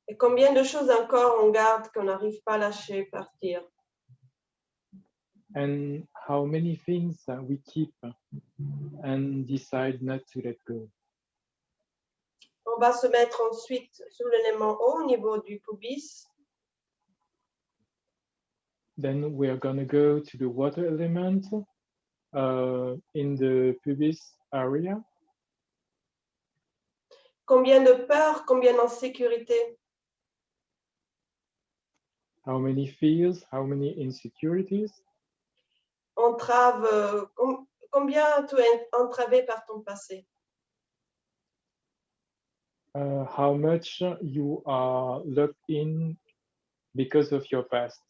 Et combien de choses encore on garde qu'on n'arrive pas à lâcher, partir. And how many things we keep and decide not to let go. On va se mettre ensuite sous l'élément haut au niveau du pubis. Then we are going to go to the water element in the pubis area. Combien de peur, combien d'insécurité. How many fears, how many insecurities. Entrave, combien tu es entravé par ton passé. How much you are locked in because of your past.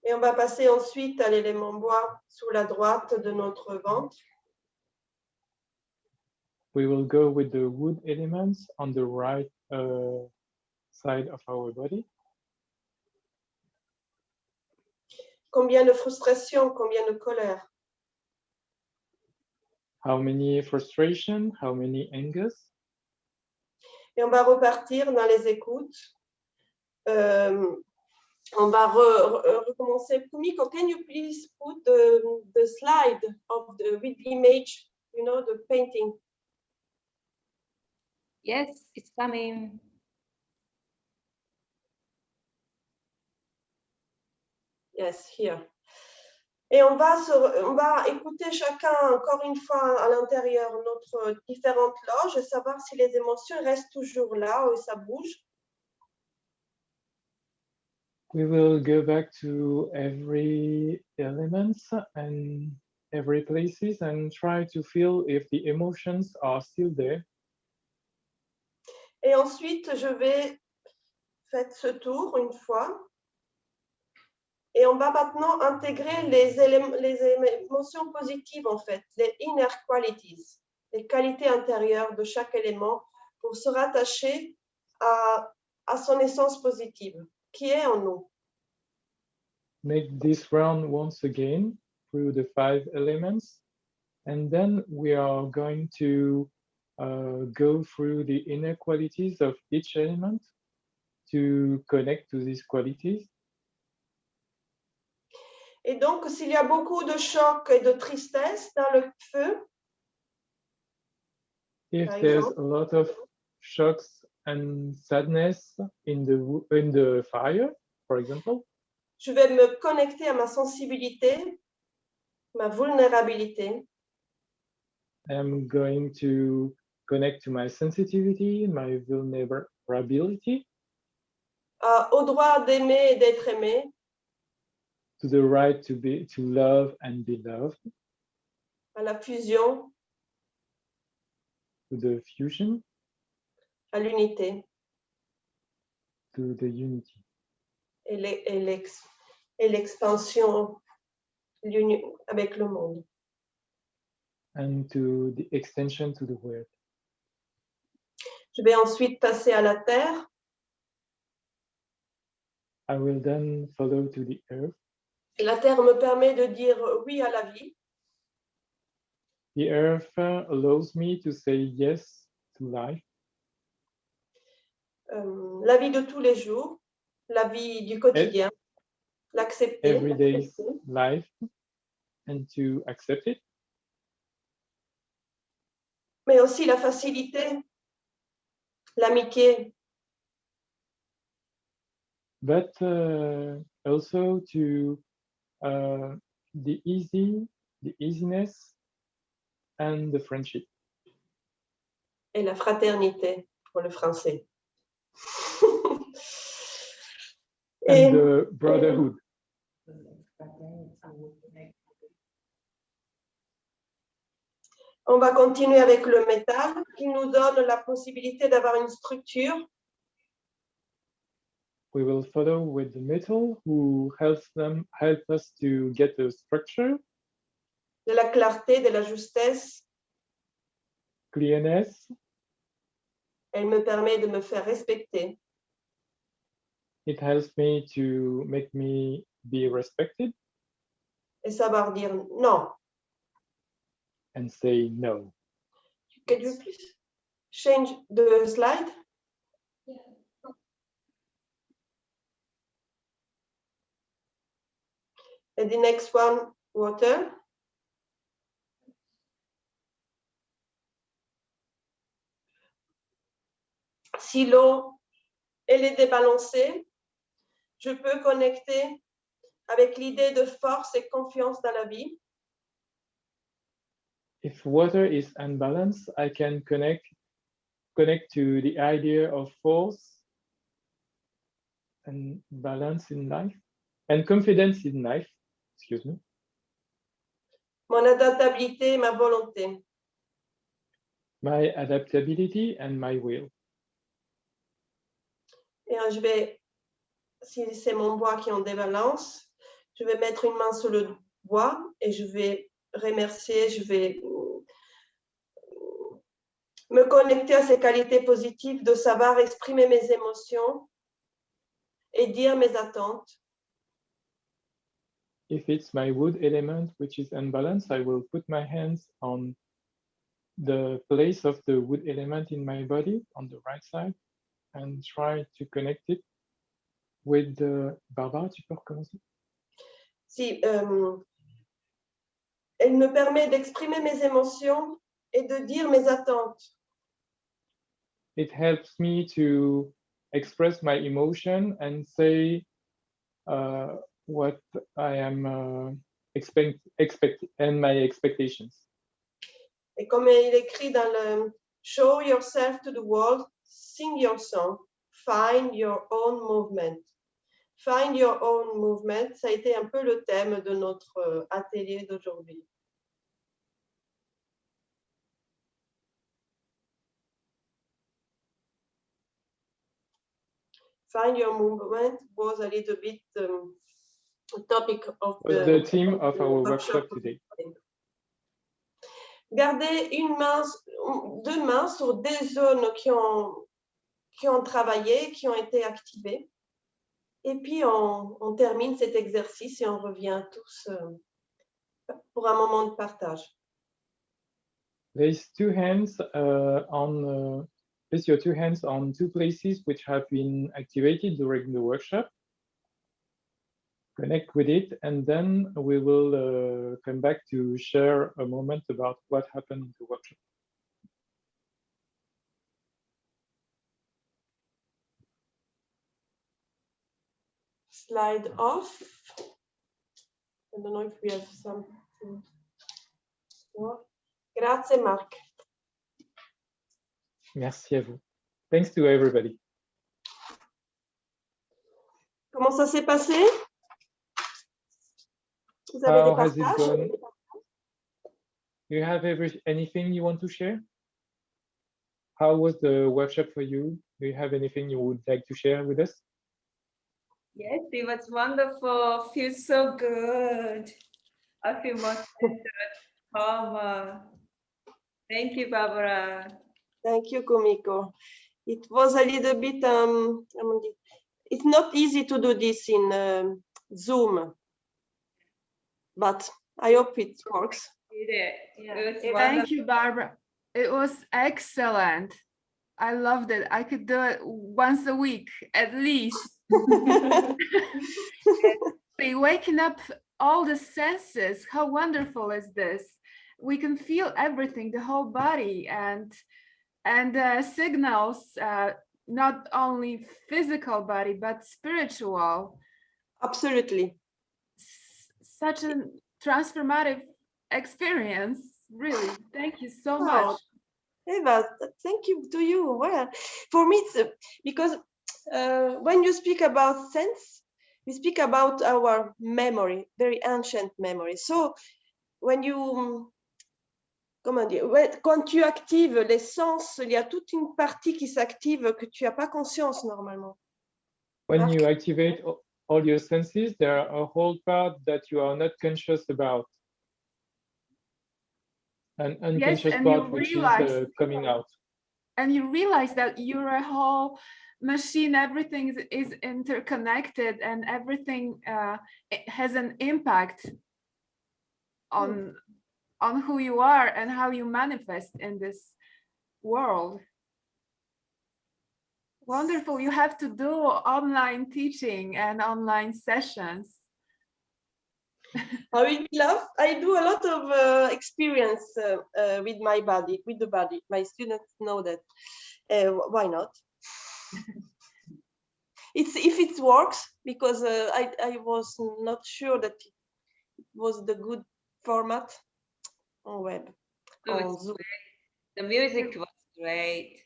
Et on va passer ensuite à l'élément bois sous la droite de notre ventre. We will go with the wood elements on the right side of our body. Combien de frustration, combien de colère. How many frustration, how many angers. Et on va repartir dans les écoutes. On va recommencer. Kumiko, can you please put the slide of with the image, you know, the painting? Yes, it's coming. Yes, here. Et on va écouter chacun, encore une fois, à l'intérieur, notre différentes loges et savoir si les émotions restent toujours là ou ça bouge. We will go back to every element and every places and try to feel if the emotions are still there. Et ensuite, je vais faire ce tour une fois. Et on va maintenant intégrer les émotions positives, en fait, les inner qualities, les qualités intérieures de chaque élément pour se rattacher à son essence positive, qui est en nous. Make this round once again, through the 5 elements. And then we are going to go through the inner qualities of each element to connect to these qualities. Et donc, s'il y a beaucoup de choc et de tristesse dans le feu, If par there's exemple, a lot of shocks and sadness in the fire, for example, je vais me connecter à ma sensibilité, ma vulnérabilité, I'm going to connect to my sensitivity, my vulnerability, au droit d'aimer et d'être aimé, to the right to love and be loved, à la fusion, to the fusion, à l'unité to the unity, et l'expansion avec le monde. and to the extension to the world. Je vais ensuite passer à la terre. I will then follow to the earth. Et la terre me permet de dire oui à la vie. The earth allows me to say yes to life, La vie de tous les jours, la vie du quotidien, l'accepter, everyday's life, and to accept it, mais aussi la facilité, l'amitié, but also to the easiness and the friendship. et la fraternité pour le français. And the brotherhood. On va continuer avec le métal qui nous donne la possibilité d'avoir une structure. We will follow with the metal, who help us to get a structure, De la clarté, de la justesse. clearness. Elle me permet de me faire respecter. It helps me to make me be respected Et savoir dire non. and say no. Can you please change the slide? And the next one, water. Si l'eau elle est débalancée, je peux connecter avec l'idée de force et confiance dans la vie. If water is unbalanced, I can connect to the idea of force and balance in life and confidence in life. Excuse me. Mon adaptabilité, ma volonté. My adaptability and my will. Et je vais, si c'est mon bois qui est en débalance, je vais mettre une main sur le bois et je vais remercier, je vais me connecter à ces qualités positives de savoir exprimer mes émotions et dire mes attentes. If it's my wood element which is unbalanced, I will put my hands on the place of the wood element in my body on the right side and try to connect it with the... Barbara, tu peux recommencer? Si, elle me permet d'exprimer mes émotions et de dire mes attentes. It helps me to express my emotion and say what I am expect and my expectations. Et comme il est écrit dans le Show yourself to the world, sing your song, find your own movement. Find your own movement, ça a été un peu le thème de notre atelier d'aujourd'hui. Find your movement was a little bit topic of the theme of our workshop today. Gardez deux mains sur des zones qui ont travaillé, qui ont été activées. Et puis, on termine cet exercice et on revient tous pour un moment de partage. Place two hands place your two hands on two places which have been activated during the workshop. Connect with it, and then we will come back to share a moment about what happened in the workshop. Slide off. I don't know if we have something more. Grazie, Marc. Merci à vous. Thanks to everybody. Comment ça s'est passé? Vous avez How des has it partages? gone? Do you have anything you want to share? How was the workshop for you? Do you have anything you would like to share with us? Yes, it was wonderful. Feels so good. I feel more centered, calmer. Thank you, Barbara. Thank you, Kumiko. It was a little bit, it's not easy to do this in Zoom, but I hope it works. Did it. It was Thank wonderful. you, Barbara. It was excellent. I loved it. I could do it once a week, at least. Waking up all the senses. How wonderful is this? We can feel everything, the whole body, and signals, not only physical body, but spiritual. Absolutely. Such a transformative experience, really. Thank you so Wow. much. Eva, thank you to you. Well, for me, it's because when you speak about sense, we speak about our memory, very ancient memory. So when you, comment dire, quand tu actives les sens, il y a toute une partie qui s'active que tu n'as pas conscience normalement. When you activate all your senses, there are a whole part that you are not conscious about. An unconscious and part you which realize, is coming out. and you realize that you're a whole machine. Everything is interconnected, and everything it has an impact on who you are and how you manifest in this world. Wonderful. You have to do online teaching and online sessions. I love. I do a lot of experience with my body, with the body. My students know that. Why not? If it works, because I was not sure that it was the good format on web. On Zoom. The music was great.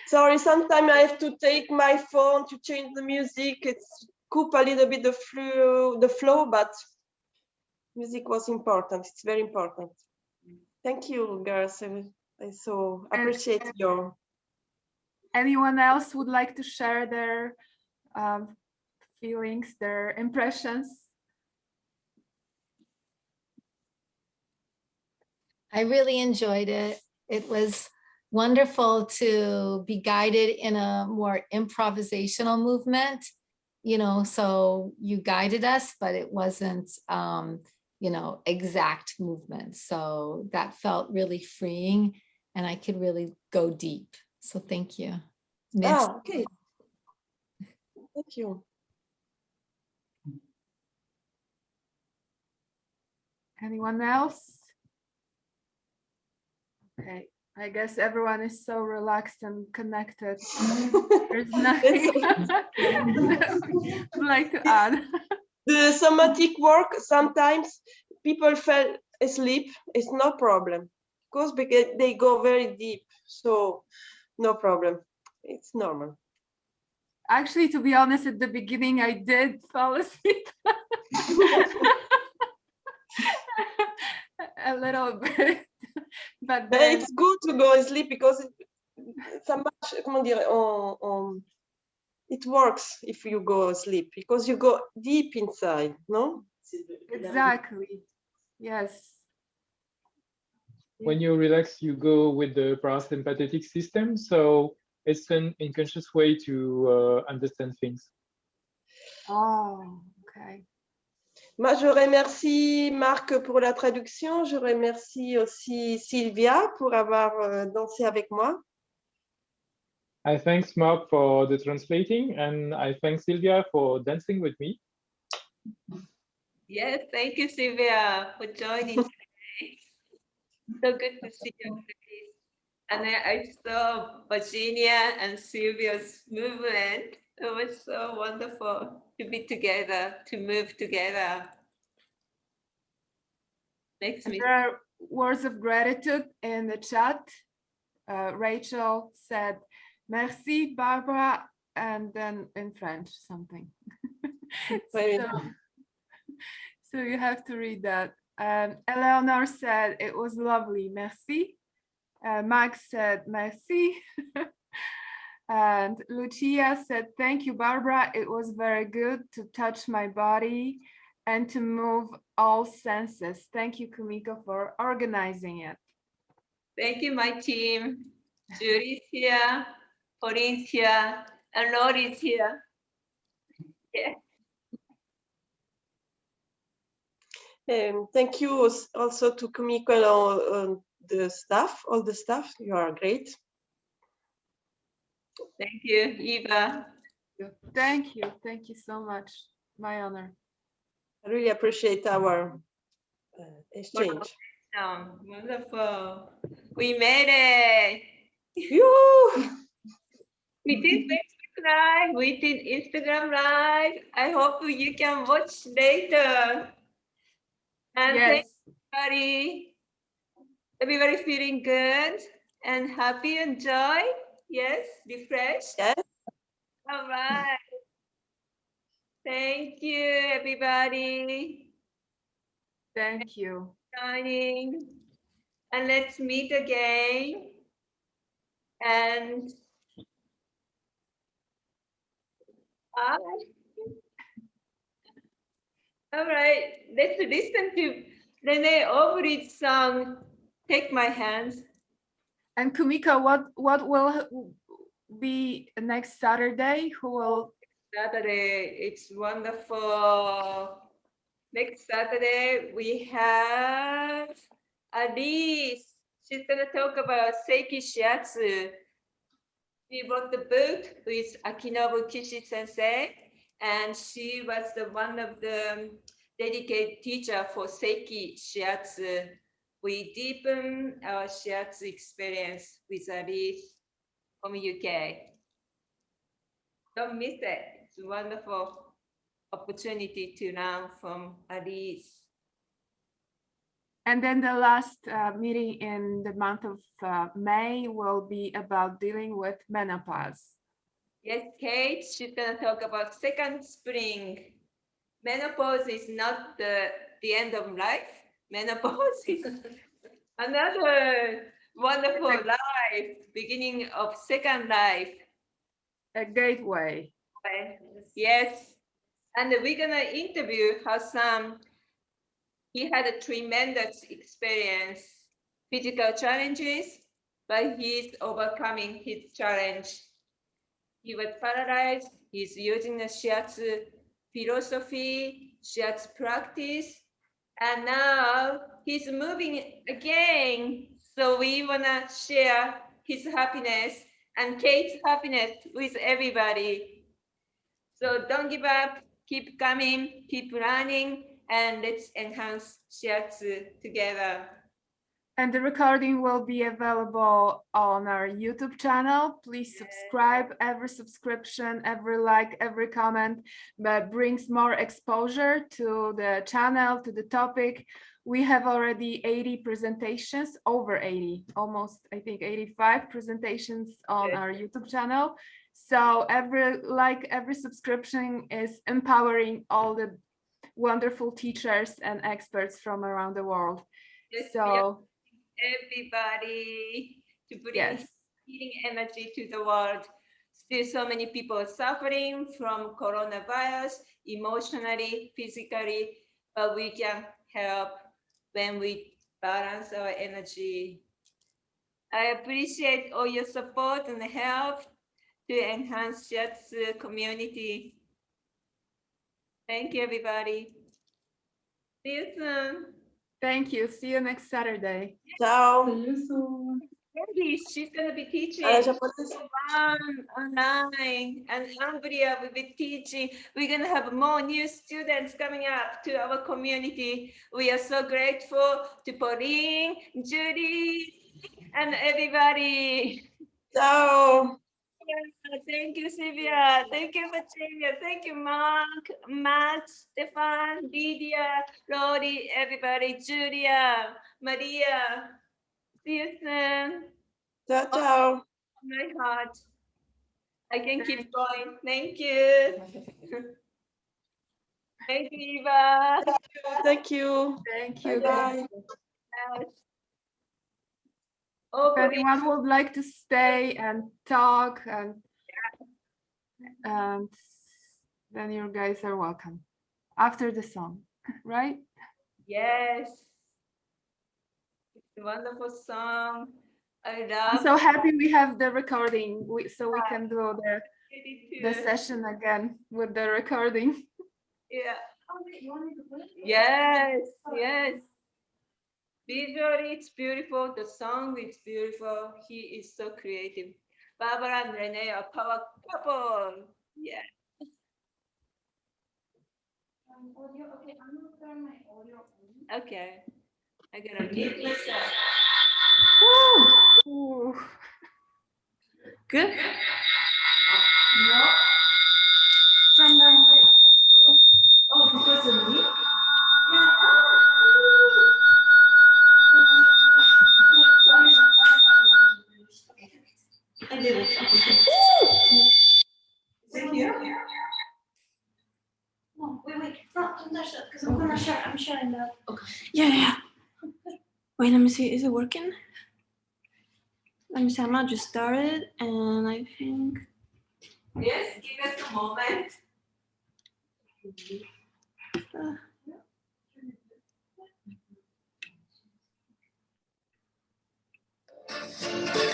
Sorry, sometimes I have to take my phone to change the music. It's coop a little bit the flow, but music was important. It's very important. Thank you, girls. I so appreciate your. Anyone else would like to share their feelings, their impressions? I really enjoyed it. It was wonderful to be guided in a more improvisational movement, you know, so you guided us, but it wasn't, you know, exact movement. So that felt really freeing and I could really go deep. So thank you. Next. Okay. Thank you. Anyone else? Okay, I guess everyone is so relaxed and connected. There's nothing I'd like to add. The somatic work, sometimes people fell asleep. It's no problem. Of course, because they go very deep. So no problem. It's normal. Actually, to be honest, at the beginning, I did fall asleep. A little bit. But then, it's good to go asleep because it works if you go asleep because you go deep inside, no? exactly. Yes. When you relax, you go with the parasympathetic system. So it's an unconscious way to understand things. Oh, okay. Moi, je remercie Marc pour la traduction. Je remercie aussi Sylvia pour avoir dansé avec moi. I thank Mark for the translating, and I thank Sylvia for dancing with me. Yes, thank you, Sylvia, for joining today. So good to see you. And I saw Virginia and Sylvia's movement. It was so wonderful to be together, to move together. Makes me. There are words of gratitude in the chat. Rachel said, "Merci, Barbara," and then in French something. So you have to read that. Eleanor said it was lovely. Merci. Max said merci. And Lucia said, "Thank you, Barbara. It was very good to touch my body and to move all senses. Thank you, Kumiko, for organizing it." Thank you, my team. Julie's here, Pauline's here, and Lori's here. Yeah. Thank you also to Kumiko and the staff, all the staff. You are great. Thank you, Eva. Thank you. Thank you so much. My honor. I really appreciate our exchange. Wonderful. We made it. Yoo! We did Facebook Live. We did Instagram Live. I hope you can watch later. And Yes. thank you, everybody feeling good and happy and joy. Yes, refreshed. Yes. All right. Thank you, everybody. Thank you. Joining. And let's meet again. And bye. All right, let's listen to Renee Aubry's song, Take My Hands. And Kumiko, what will be next Saturday? Who will? Saturday, it's wonderful. Next Saturday, we have Alice. She's going to talk about Seiki Shiatsu. She wrote the book with Akinobu Kishi Sensei, and she was one of the dedicated teacher for Seiki Shiatsu. We deepen our Shiatsu experience with Alice from UK. Don't miss it. It's a wonderful opportunity to learn from Alice. And then the last meeting in the month of May will be about dealing with menopause. Yes, Kate, she's going to talk about second spring. Menopause is not the end of life. Menopause is another wonderful life, beginning of second life. A gateway. Yes, and we're going to interview Hassan. He had a tremendous experience, physical challenges, but he's overcoming his challenge. He was paralyzed. He's using the Shiatsu philosophy, Shiatsu practice, and now he's moving again. So we want to share his happiness and Kate's happiness with everybody. So don't give up, keep coming, keep running, and let's enhance Shiatsu together. And the recording will be available on our YouTube channel. Please subscribe. Every subscription, every like, every comment brings more exposure to the channel, to the topic. We have already 80 presentations, over 80, almost, I think 85 presentations on our YouTube channel. So every like, every subscription is empowering all the wonderful teachers and experts from around the world. Yes, so everybody to bring healing energy to the world. Still so many people suffering from coronavirus, emotionally, physically, but we can help when we balance our energy. I appreciate all your support and help to enhance Shiatsu community. Thank you, everybody. See you soon. Thank you. See you next Saturday. Ciao. Maybe she's going to be teaching Japonese. online, and Ambria will be teaching. We're going to have more new students coming up to our community. We are so grateful to Pauline, Judy, and everybody. Ciao. Yeah, thank you, Sylvia. Thank you, Virginia. Thank you, Mark, Matt, Stefan, Lydia, Lori, everybody, Julia, Maria. See you soon. Ciao, ciao. My heart. I can keep going. Thank you. Thank you, Eva. Thank you. Thank you. Bye. If anyone would like to stay and talk, and then you guys are welcome after the song, right? Yes. It's a wonderful song. I love. I'm so happy we have the recording, so we can do the session again with the recording. Yeah. Yes, yes. Visually, it's beautiful. The song is beautiful. He is so creative. Barbara and Renee are power couple. Yeah. Audio. Okay, I'm gonna turn my audio on. Okay. I gotta mute myself. Ooh. Good. No. From the. Oh, because of me. Yeah. I did it. Okay. Is it here? No, wait. No, don't touch that because I'm gonna share. I'm sharing that. Okay. Yeah. Wait, let me see. Is it working? Let me see. I'm not just started, and I think. Yes, give us a moment.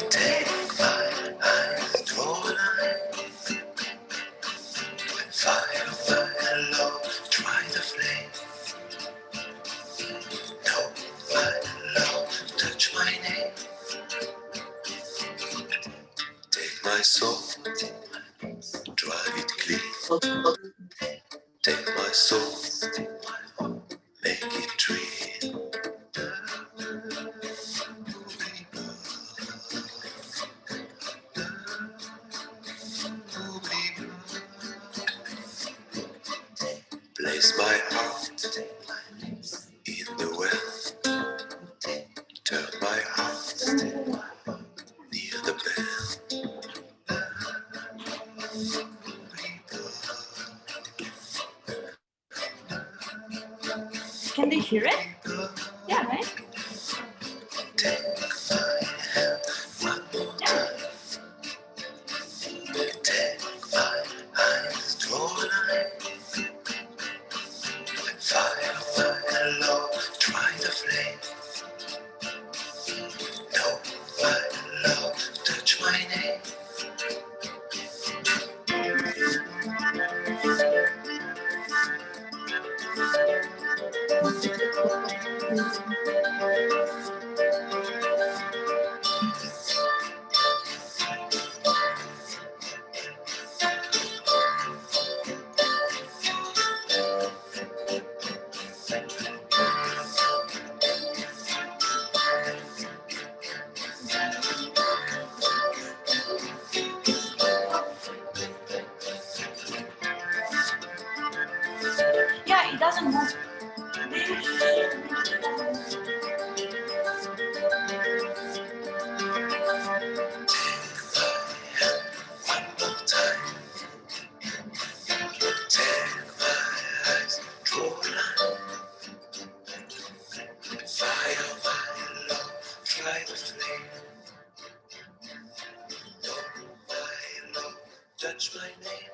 Take my eyes, draw a line. Fire, love, try the flame. No, my love, touch my name. Take my soul, drive it clean. Take my soul, make it real. Place my heart in the well. Turn my heart near the bell. Can they hear it? Yeah, right? Take my hand one more time. Take my eyes, draw a line. Fire, love, try the flame. No, my love, touch my name. Yeah, it doesn't move. One more time. Take my eyes, draw a line. Fire, my love, try the flame. No, my love, touch my name.